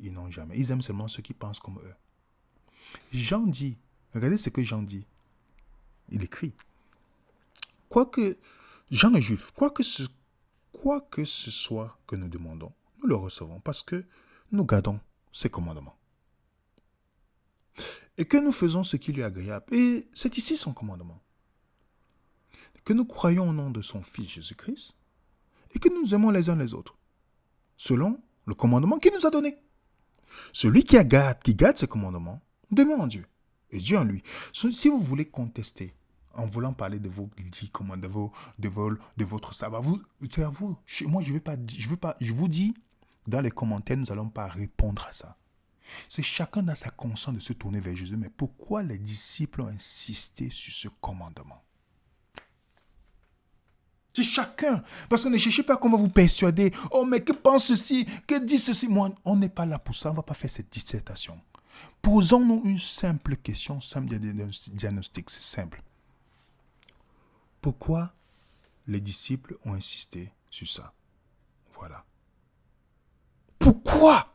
ils n'ont jamais. Ils aiment seulement ceux qui pensent comme eux. Jean dit, regardez ce que Jean dit. Il écrit, quoique Jean est juif, quoi que ce soit que nous demandons, nous le recevons parce que nous gardons ses commandements. Et que nous faisons ce qui lui est agréable. Et c'est ici son commandement. Que nous croyons au nom de son Fils Jésus-Christ et que nous aimons les uns les autres, selon le commandement qu'il nous a donné. Celui qui garde ses commandements demeure en Dieu et Dieu en lui. Si vous voulez contester en voulant parler de vos dix commandements, de votre sabbat, moi je vous dis, dans les commentaires, nous n'allons pas répondre à ça. C'est chacun dans sa conscience de se tourner vers Jésus. Mais pourquoi les disciples ont insisté sur ce commandement? C'est chacun. Parce que ne cherchez pas qu'on va vous persuader. Oh, mais que pense ceci? Que dit ceci? Moi, on n'est pas là pour ça. On ne va pas faire cette dissertation. Posons-nous une simple question, simple diagnostic. C'est simple. Pourquoi les disciples ont insisté sur ça? Voilà. Pourquoi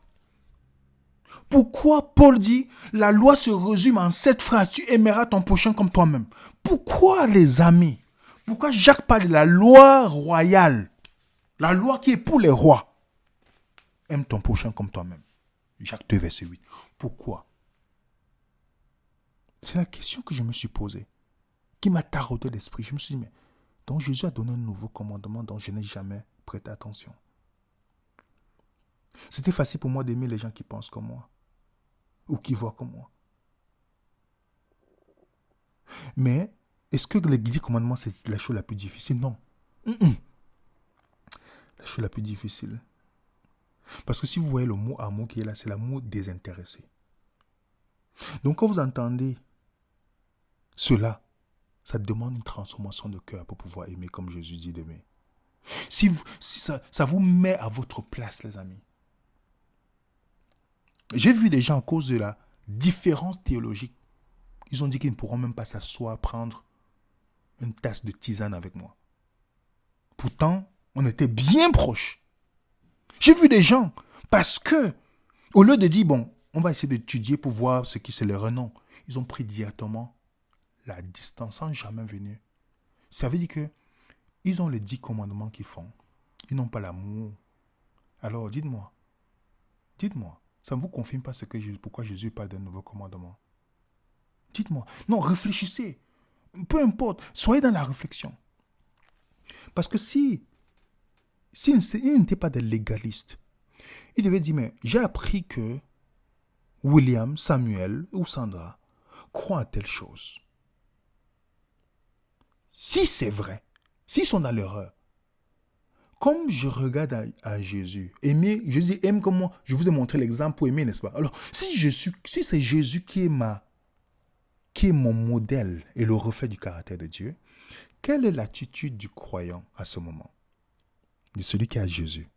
Paul dit, la loi se résume en 7 phrases, tu aimeras ton prochain comme toi-même? Pourquoi, les amis? Pourquoi Jacques parle de la loi royale? La loi qui est pour les rois. Aime ton prochain comme toi-même. Jacques 2, verset 8. Pourquoi? C'est la question que je me suis posée, qui m'a taraudé l'esprit. Je me suis dit, mais donc Jésus a donné un nouveau commandement dont je n'ai jamais prêté attention. C'était facile pour moi d'aimer les gens qui pensent comme moi ou qui voient comme moi. Mais est-ce que les 10 commandements, c'est la chose la plus difficile? Non. La chose la plus difficile. Parce que si vous voyez le mot amour qui est là, c'est l'amour désintéressé. Donc quand vous entendez cela, ça demande une transformation de cœur pour pouvoir aimer comme Jésus dit d'aimer. Si ça vous met à votre place, les amis. J'ai vu des gens à cause de la différence théologique. Ils ont dit qu'ils ne pourront même pas s'asseoir, prendre une tasse de tisane avec moi. Pourtant, on était bien proches. J'ai vu des gens, parce que, au lieu de dire, bon, on va essayer d'étudier pour voir ce qui c'est le renom, ils ont pris directement la distance sans jamais venir. Ça veut dire que ils ont les 10 commandements qu'ils font. Ils n'ont pas l'amour. Alors, dites-moi, ça ne vous confirme pas pourquoi Jésus parle d'un nouveau commandement? Dites-moi. Non, réfléchissez. Peu importe. Soyez dans la réflexion. Parce que s'il n'était pas des légalistes, il devait dire, mais j'ai appris que William, Samuel ou Sandra croient à telle chose. Si c'est vrai, s'ils sont dans l'erreur, comme je regarde à Jésus, aimer, Jésus aime comme moi, je vous ai montré l'exemple pour aimer, n'est-ce pas? Alors, si c'est Jésus qui est mon modèle et le reflet du caractère de Dieu, quelle est l'attitude du croyant à ce moment? De celui qui a Jésus.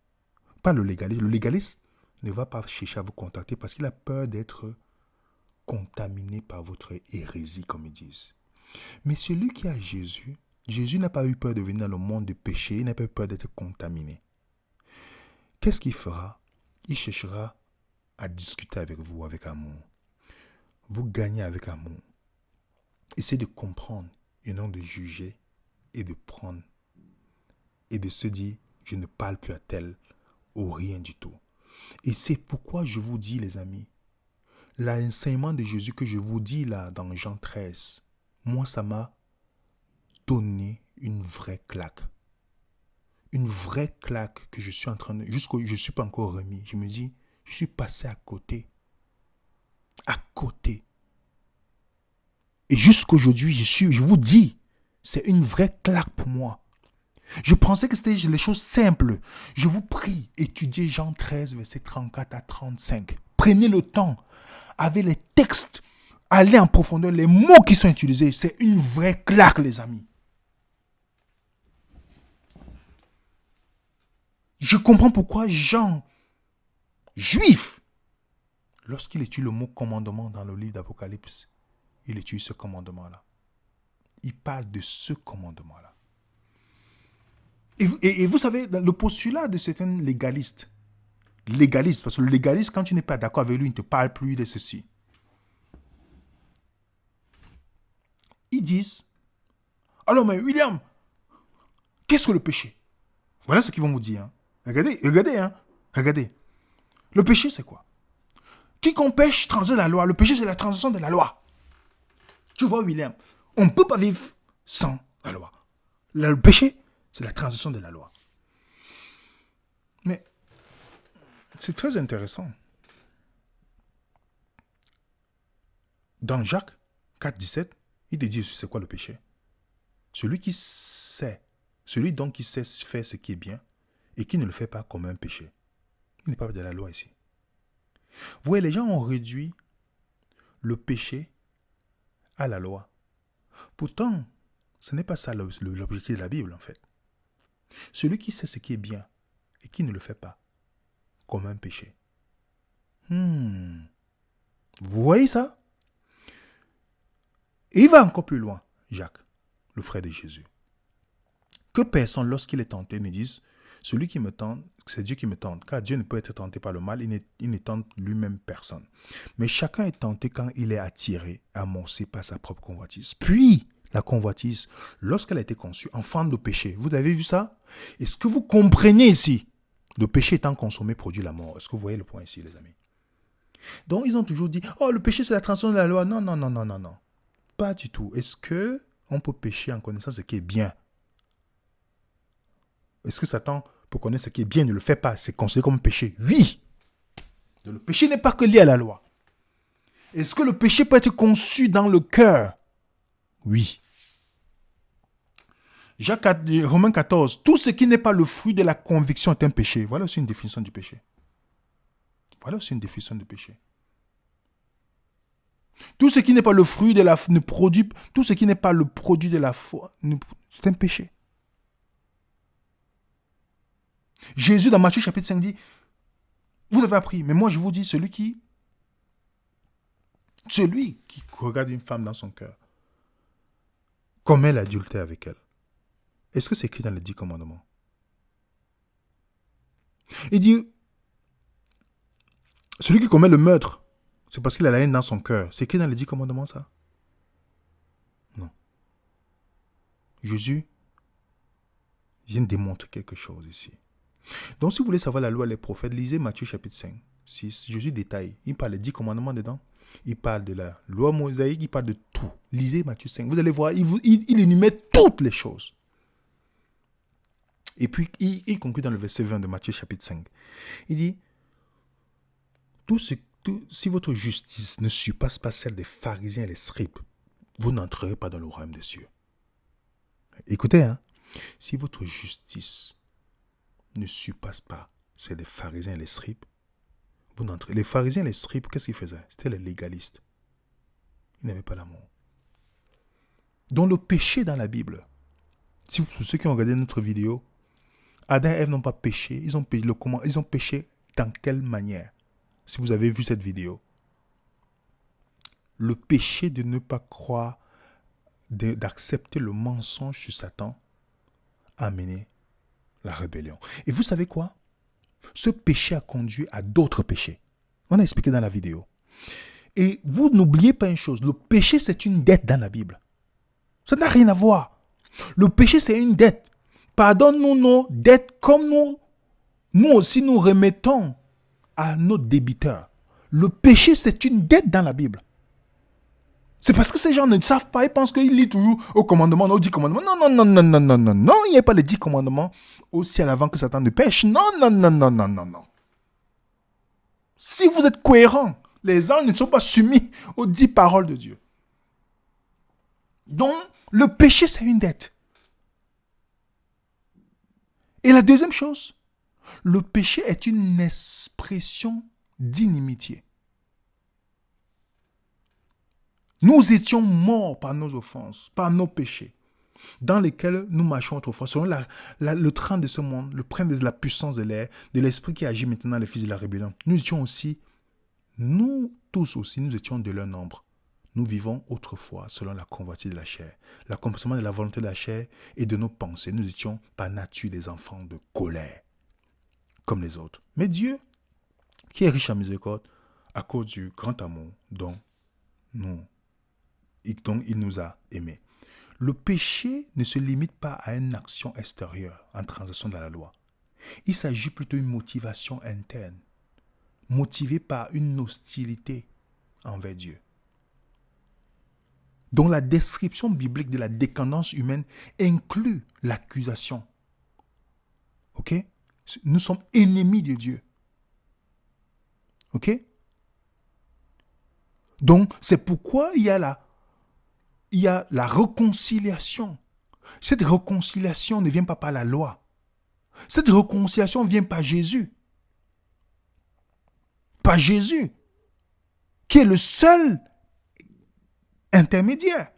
Pas le légaliste. Le légaliste ne va pas chercher à vous contacter parce qu'il a peur d'être contaminé par votre hérésie, comme ils disent. Mais celui qui a Jésus, Jésus n'a pas eu peur de venir dans le monde du péché, il n'a pas eu peur d'être contaminé. Qu'est-ce qu'il fera? Il cherchera à discuter avec vous avec amour. Vous gagnez avec amour. Essayez de comprendre et non de juger et de prendre et de se dire je ne parle plus à tel ou rien du tout. Et c'est pourquoi je vous dis, les amis, l'enseignement de Jésus que je vous dis là dans Jean 13, moi ça m'a donné une vraie claque. Une vraie claque que je suis en train de... je ne suis pas encore remis. Je me dis, je suis passé à côté. À côté. Et jusqu'aujourd'hui, je vous dis, c'est une vraie claque pour moi. Je pensais que c'était les choses simples. Je vous prie, étudiez Jean 13, versets 34 à 35. Prenez le temps, avec les textes, allez en profondeur, les mots qui sont utilisés. C'est une vraie claque, les amis. Je comprends pourquoi Jean, juif, lorsqu'il étudie le mot commandement dans le livre d'Apocalypse, il étudie ce commandement-là. Il parle de ce commandement-là. Et vous savez, le postulat de certains légalistes, parce que le légaliste, quand tu n'es pas d'accord avec lui, il ne te parle plus de ceci. Ils disent, alors mais William, qu'est-ce que le péché? Voilà ce qu'ils vont vous dire. Hein. Regardez. Le péché, c'est quoi? Quiconque pêche transgresse la loi. Le péché, c'est la transgression de la loi. Tu vois, William, on ne peut pas vivre sans la loi. Le péché, c'est la transgression de la loi. Mais c'est très intéressant. Dans Jacques 4, 17, il te dit c'est quoi le péché? Celui donc qui sait faire ce qui est bien et qui ne le fait pas comme un péché. Il n'est pas de la loi ici. Vous voyez, les gens ont réduit le péché à la loi. Pourtant, ce n'est pas ça l'objectif de la Bible, en fait. Celui qui sait ce qui est bien et qui ne le fait pas, comme un péché. Vous voyez ça? Et il va encore plus loin, Jacques, le frère de Jésus. Que personne, lorsqu'il est tenté, ne dise, celui qui me tente, c'est Dieu qui me tente, car Dieu ne peut être tenté par le mal, il ne tente lui-même personne. Mais chacun est tenté quand il est attiré, amoncé par sa propre convoitise. Puis, la convoitise, lorsqu'elle a été conçue, enfant de péché. Vous avez vu ça? Est-ce que vous comprenez ici? Le péché étant consommé produit la mort. Est-ce que vous voyez le point ici, les amis? Donc, ils ont toujours dit, oh, le péché, c'est la transgression de la loi. Non. Pas du tout. Est-ce qu'on peut pécher en connaissant ce qui est bien? Est-ce que Satan, pour connaître ce qui est bien, ne le fait pas? C'est considéré comme péché? Oui. Le péché n'est pas que lié à la loi. Est-ce que le péché peut être conçu dans le cœur? Oui. Romains 14, tout ce qui n'est pas le fruit de la conviction est un péché. Voilà aussi une définition du péché. Tout ce qui n'est pas le fruit de la tout ce qui n'est pas le produit de la foi, c'est un péché. Jésus dans Matthieu chapitre 5 dit, vous avez appris, mais moi je vous dis, celui qui regarde une femme dans son cœur, commet l'adultère avec elle. Est-ce que c'est écrit dans les 10 commandements? Il dit, celui qui commet le meurtre, c'est parce qu'il a la haine dans son cœur. C'est écrit dans les 10 commandements, ça? Non. Jésus vient démontrer quelque chose ici. Donc, si vous voulez savoir la loi et les prophètes, lisez Matthieu chapitre 5, 6. Jésus détaille. Il parle des 10 commandements dedans. Il parle de la loi mosaïque. Il parle de tout. Lisez Matthieu 5. Vous allez voir, il énumère toutes les choses. Et puis, il conclut dans le verset 20 de Matthieu chapitre 5. Il dit, si votre justice ne surpasse pas celle des pharisiens et des scribes, vous n'entrerez pas dans le royaume des cieux. Écoutez, si votre justice ne surpasse pas celle des pharisiens et les scribes. Les pharisiens et les scribes, qu'est-ce qu'ils faisaient? C'était les légalistes. Ils n'avaient pas l'amour. Donc le péché dans la Bible, si pour ceux qui ont regardé notre vidéo, Adam et Ève n'ont pas péché. Ils ont péché dans quelle manière? Si vous avez vu cette vidéo. Le péché de ne pas croire, d'accepter le mensonge sur Satan, a amené la rébellion. Et vous savez quoi? Ce péché a conduit à d'autres péchés. On a expliqué dans la vidéo. Et vous n'oubliez pas une chose, le péché c'est une dette dans la Bible. Ça n'a rien à voir. Le péché c'est une dette. Pardonne-nous nos dettes comme nous aussi nous remettons à nos débiteurs. Le péché c'est une dette dans la Bible. C'est parce que ces gens ne savent pas, ils pensent qu'ils lisent toujours au commandement, aux 10 commandements. Non, non, non, non, non, non, non, non, il n'y a pas les 10 commandements aussi à l'avant que Satan ne pêche. Non, non, non, non, non, non, non. Si vous êtes cohérents, les anges ne sont pas soumis aux 10 paroles de Dieu. Donc, le péché, c'est une dette. Et la deuxième chose, le péché est une expression d'inimitié. Nous étions morts par nos offenses, par nos péchés, dans lesquels nous marchons autrefois, selon le train de ce monde, le train de la puissance de l'air, de l'esprit qui agit maintenant les fils de la rébellion. Nous étions aussi, nous tous aussi, nous étions de leur nombre. Nous vivons autrefois selon la convoitise de la chair, l'accomplissement de la volonté de la chair et de nos pensées. Nous étions par nature des enfants de colère, comme les autres. Mais Dieu, qui est riche en miséricorde, à cause du grand amour dont il nous a aimés. Le péché ne se limite pas à une action extérieure en transaction de la loi. Il s'agit plutôt d'une motivation interne, motivée par une hostilité envers Dieu. Donc la description biblique de la décadence humaine inclut l'accusation. Ok? Nous sommes ennemis de Dieu. Ok? Donc c'est pourquoi il y a la réconciliation. Cette réconciliation ne vient pas par la loi. Cette réconciliation vient par Jésus. Par Jésus, qui est le seul intermédiaire.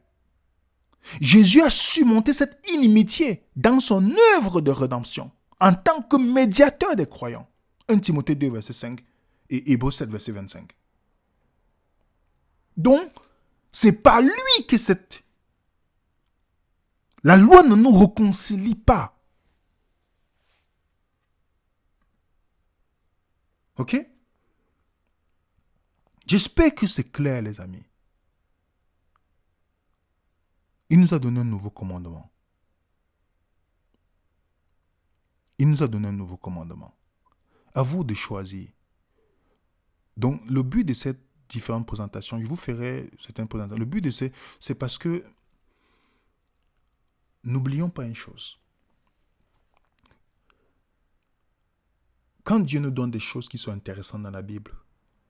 Jésus a surmonté cette inimitié dans son œuvre de rédemption, en tant que médiateur des croyants. 1 Timothée 2, verset 5 et Hébreux 7, verset 25. Donc, c'est par lui que la loi ne nous réconcilie pas. Ok? J'espère que c'est clair, les amis. Il nous a donné un nouveau commandement. Il nous a donné un nouveau commandement. À vous de choisir. Donc, le but de cette différente présentation, je vous ferai certaines présentations. Le but de c'est parce que n'oublions pas une chose. Quand Dieu nous donne des choses qui sont intéressantes dans la Bible,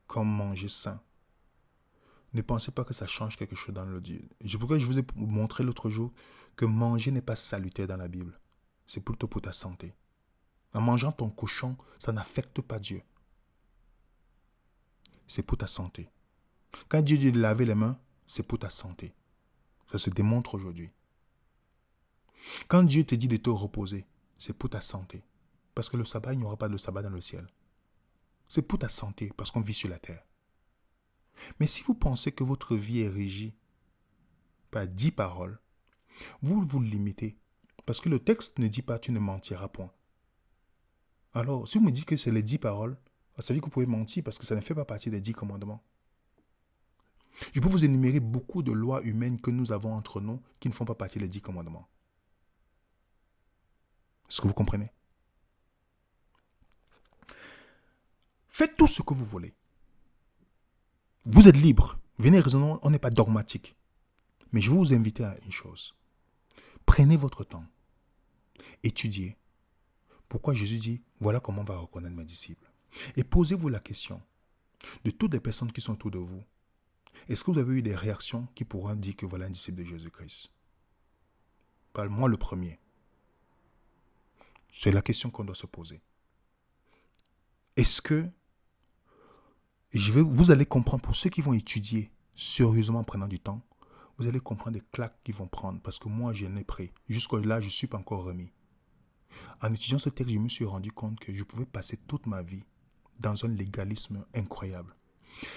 comme manger sain, ne pensez pas que ça change quelque chose dans le Dieu. Pourquoi je vous ai montré l'autre jour que manger n'est pas salutaire dans la Bible. C'est plutôt pour ta santé. En mangeant ton cochon, ça n'affecte pas Dieu. C'est pour ta santé. Quand Dieu dit de laver les mains, c'est pour ta santé. Ça se démontre aujourd'hui. Quand Dieu te dit de te reposer, c'est pour ta santé. Parce que le sabbat, il n'y aura pas de sabbat dans le ciel. C'est pour ta santé, parce qu'on vit sur la terre. Mais si vous pensez que votre vie est régie par 10 paroles, vous vous limitez. Parce que le texte ne dit pas tu ne mentiras point. Alors, si vous me dites que c'est les 10 paroles, ça veut dire que vous pouvez mentir parce que ça ne fait pas partie des 10 commandements. Je peux vous énumérer beaucoup de lois humaines que nous avons entre nous qui ne font pas partie des 10 commandements. Est-ce que vous comprenez? Faites tout ce que vous voulez. Vous êtes libre. Venez raisonner, on n'est pas dogmatique. Mais je vais vous inviter à une chose. Prenez votre temps. Étudiez. Pourquoi Jésus dit, voilà comment on va reconnaître mes disciples. Et posez-vous la question, de toutes les personnes qui sont autour de vous, est-ce que vous avez eu des réactions qui pourront dire que voilà un disciple de Jésus-Christ? Moi le premier. C'est la question qu'on doit se poser. Est-ce que, vous allez comprendre, pour ceux qui vont étudier sérieusement en prenant du temps, vous allez comprendre les claques qu'ils vont prendre, parce que moi, j'en ai pris. Jusque-là, je ne suis pas encore remis. En étudiant ce texte, je me suis rendu compte que je pouvais passer toute ma vie dans un légalisme incroyable,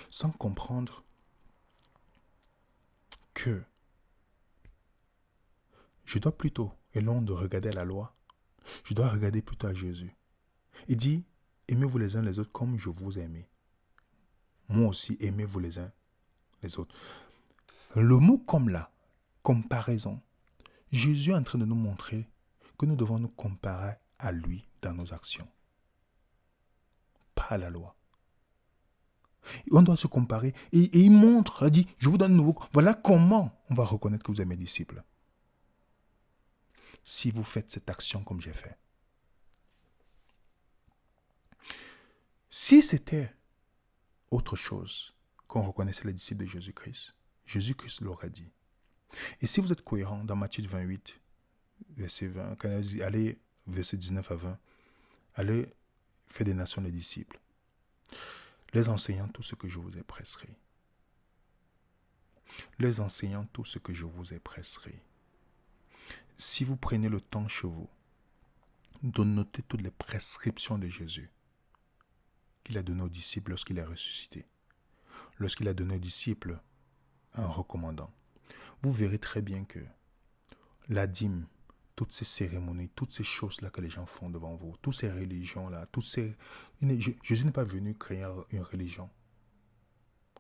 sans comprendre que je dois plutôt, et non de regarder la loi, je dois regarder plutôt à Jésus. Il dit, aimez-vous les uns les autres comme je vous ai aimé. Moi aussi, aimez-vous les uns les autres. Le mot comme là, comparaison, Jésus est en train de nous montrer que nous devons nous comparer à lui dans nos actions, pas à la loi. On doit se comparer et il montre, il dit, je vous donne un nouveau. Voilà comment on va reconnaître que vous êtes mes disciples. Si vous faites cette action comme j'ai fait. Si c'était autre chose qu'on reconnaissait les disciples de Jésus-Christ, Jésus-Christ l'aurait dit. Et si vous êtes cohérent dans Matthieu 28, verset 20, quand il dit, allez, verset 19 à 20, allez, faites des nations les disciples, les enseignant tout ce que je vous ai prescrit. Les enseignant tout ce que je vous ai prescrit. Si vous prenez le temps chez vous de noter toutes les prescriptions de Jésus qu'il a données aux disciples lorsqu'il est ressuscité, lorsqu'il a donné aux disciples en recommandant, vous verrez très bien que la dîme, toutes ces cérémonies, toutes ces choses-là que les gens font devant vous, toutes ces religions-là, Jésus n'est pas venu créer une religion.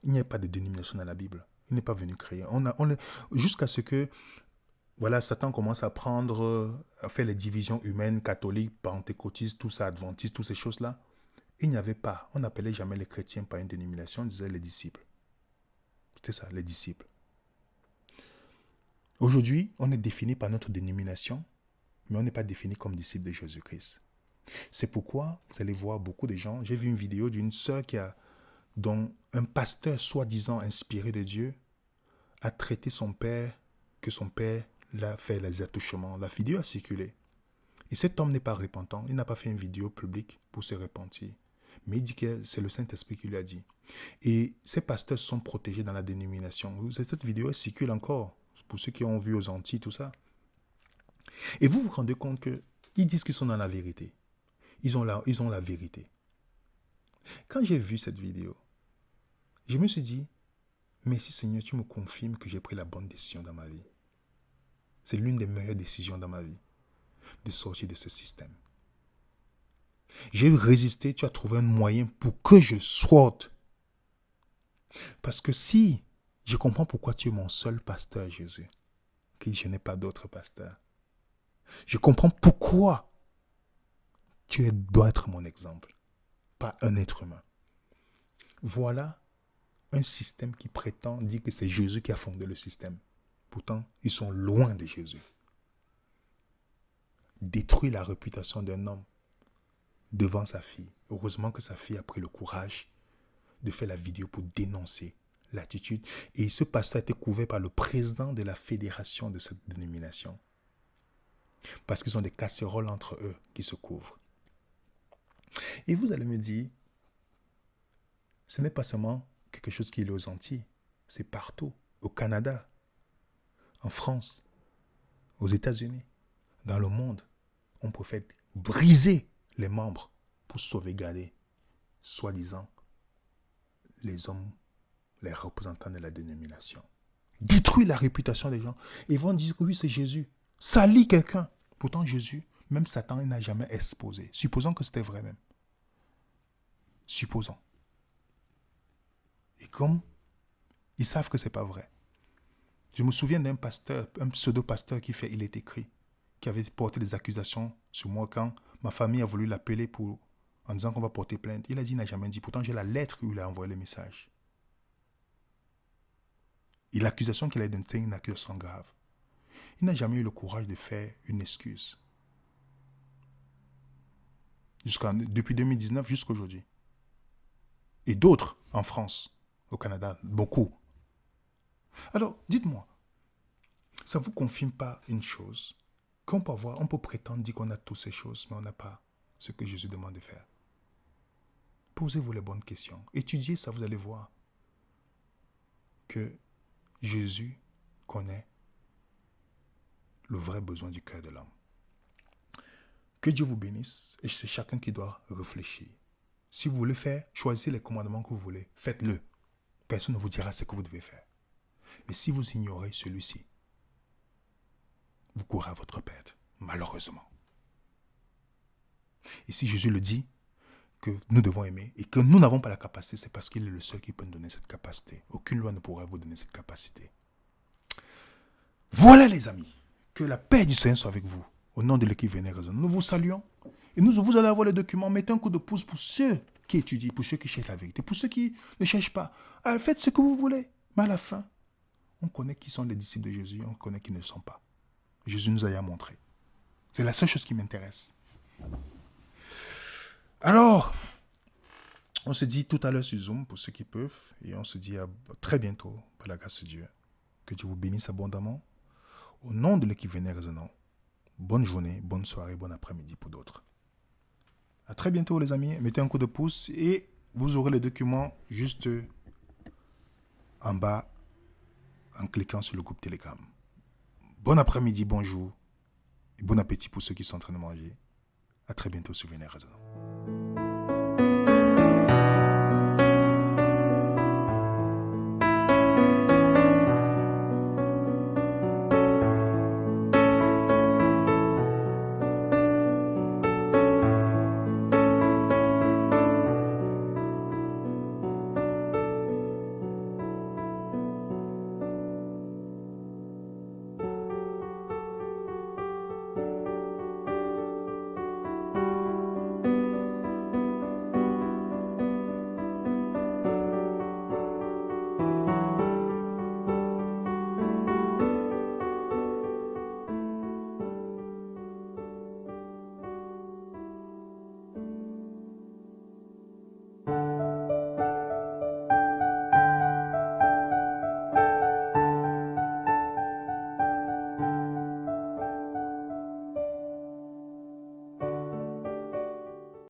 Il n'y a pas de dénomination dans la Bible. Il n'est pas venu créer. Jusqu'à ce que Satan commence à faire les divisions humaines, catholiques, pentecôtistes, tout ça, adventistes, toutes ces choses-là. Il n'y avait pas. On n'appelait jamais les chrétiens par une dénomination, on disait les disciples. C'était ça, les disciples. Aujourd'hui, on est défini par notre dénomination, mais on n'est pas défini comme disciple de Jésus-Christ. C'est pourquoi vous allez voir beaucoup de gens. J'ai vu une vidéo d'une sœur dont un pasteur soi-disant inspiré de Dieu a traité son père, que son père l'a fait les attouchements. La vidéo a circulé. Et cet homme n'est pas repentant. Il n'a pas fait une vidéo publique pour se repentir. Mais il dit que c'est le Saint-Esprit qui lui a dit. Et ces pasteurs sont protégés dans la dénomination. Cette vidéo circule encore. Pour ceux qui ont vu aux Antilles, tout ça. Et vous vous rendez compte qu'ils disent qu'ils sont dans la vérité. Ils ont la vérité. Quand j'ai vu cette vidéo, je me suis dit, merci Seigneur, tu me confirmes que j'ai pris la bonne décision dans ma vie. C'est l'une des meilleures décisions dans ma vie, de sortir de ce système. J'ai résisté, tu as trouvé un moyen pour que je sorte. Parce que si je comprends pourquoi tu es mon seul pasteur, Jésus, que je n'ai pas d'autre pasteur. Je comprends pourquoi tu dois être mon exemple, pas un être humain. Voilà un système qui prétend dire que c'est Jésus qui a fondé le système. Pourtant, ils sont loin de Jésus. Détruire la réputation d'un homme devant sa fille. Heureusement que sa fille a pris le courage de faire la vidéo pour dénoncer l'attitude. Et ce pasteur a été couvert par le président de la fédération de cette dénomination. Parce qu'ils ont des casseroles entre eux qui se couvrent. Et vous allez me dire, ce n'est pas seulement quelque chose qui est aux Antilles, c'est partout, au Canada, en France, aux États-Unis, dans le monde. On préfère briser les membres pour sauvegarder, soi-disant, les hommes, les représentants de la dénomination. Détruire la réputation des gens. Ils vont dire que oui, c'est Jésus. Salir quelqu'un. Pourtant, Jésus, même Satan, il n'a jamais exposé. Supposons que c'était vrai même. Supposons. Et comme ils savent que ce n'est pas vrai. Je me souviens d'un pasteur, un pseudo-pasteur qui fait « Il est écrit », qui avait porté des accusations sur moi quand ma famille a voulu l'appeler en disant qu'on va porter plainte. Il a dit, il n'a jamais dit. Pourtant, j'ai la lettre où il a envoyé le message. Et l'accusation qu'il a donnée était une accusation grave. Il n'a jamais eu le courage de faire une excuse. Depuis 2019 jusqu'à aujourd'hui. Et d'autres en France, au Canada, beaucoup. Alors, dites-moi, ça ne vous confirme pas une chose? qu'on peut avoir, on peut prétendre dire qu'on a toutes ces choses, mais on n'a pas ce que Jésus demande de faire. Posez-vous les bonnes questions. Étudiez ça, vous allez voir que Jésus connaît le vrai besoin du cœur de l'homme. Que Dieu vous bénisse, et c'est chacun qui doit réfléchir. Si vous voulez faire, choisissez les commandements que vous voulez, faites-le. Personne ne vous dira ce que vous devez faire. Et si vous ignorez celui-ci, vous courez à votre perte, malheureusement. Et si Jésus le dit, que nous devons aimer, et que nous n'avons pas la capacité, c'est parce qu'il est le seul qui peut nous donner cette capacité. Aucune loi ne pourra vous donner cette capacité. Voilà les amis, que la paix du Seigneur soit avec vous. Au nom de l'équipe Vénère Raison, nous vous saluons. Et vous allez avoir les documents. Mettez un coup de pouce pour ceux qui étudient, pour ceux qui cherchent la vérité, pour ceux qui ne cherchent pas. Alors faites ce que vous voulez. Mais à la fin, on connaît qui sont les disciples de Jésus, on connaît qui ne le sont pas. Jésus nous a montré. C'est la seule chose qui m'intéresse. Alors, on se dit tout à l'heure sur Zoom, pour ceux qui peuvent, et on se dit à très bientôt, par la grâce de Dieu. Que Dieu vous bénisse abondamment. Au nom de l'équipe Vénère Raisonnant, bonne journée, bonne soirée, bon après-midi pour d'autres. À très bientôt les amis, mettez un coup de pouce et vous aurez les documents juste en bas en cliquant sur le groupe Telegram. Bon après-midi, bonjour et bon appétit pour ceux qui sont en train de manger. À très bientôt sur Vénère Raisonnant.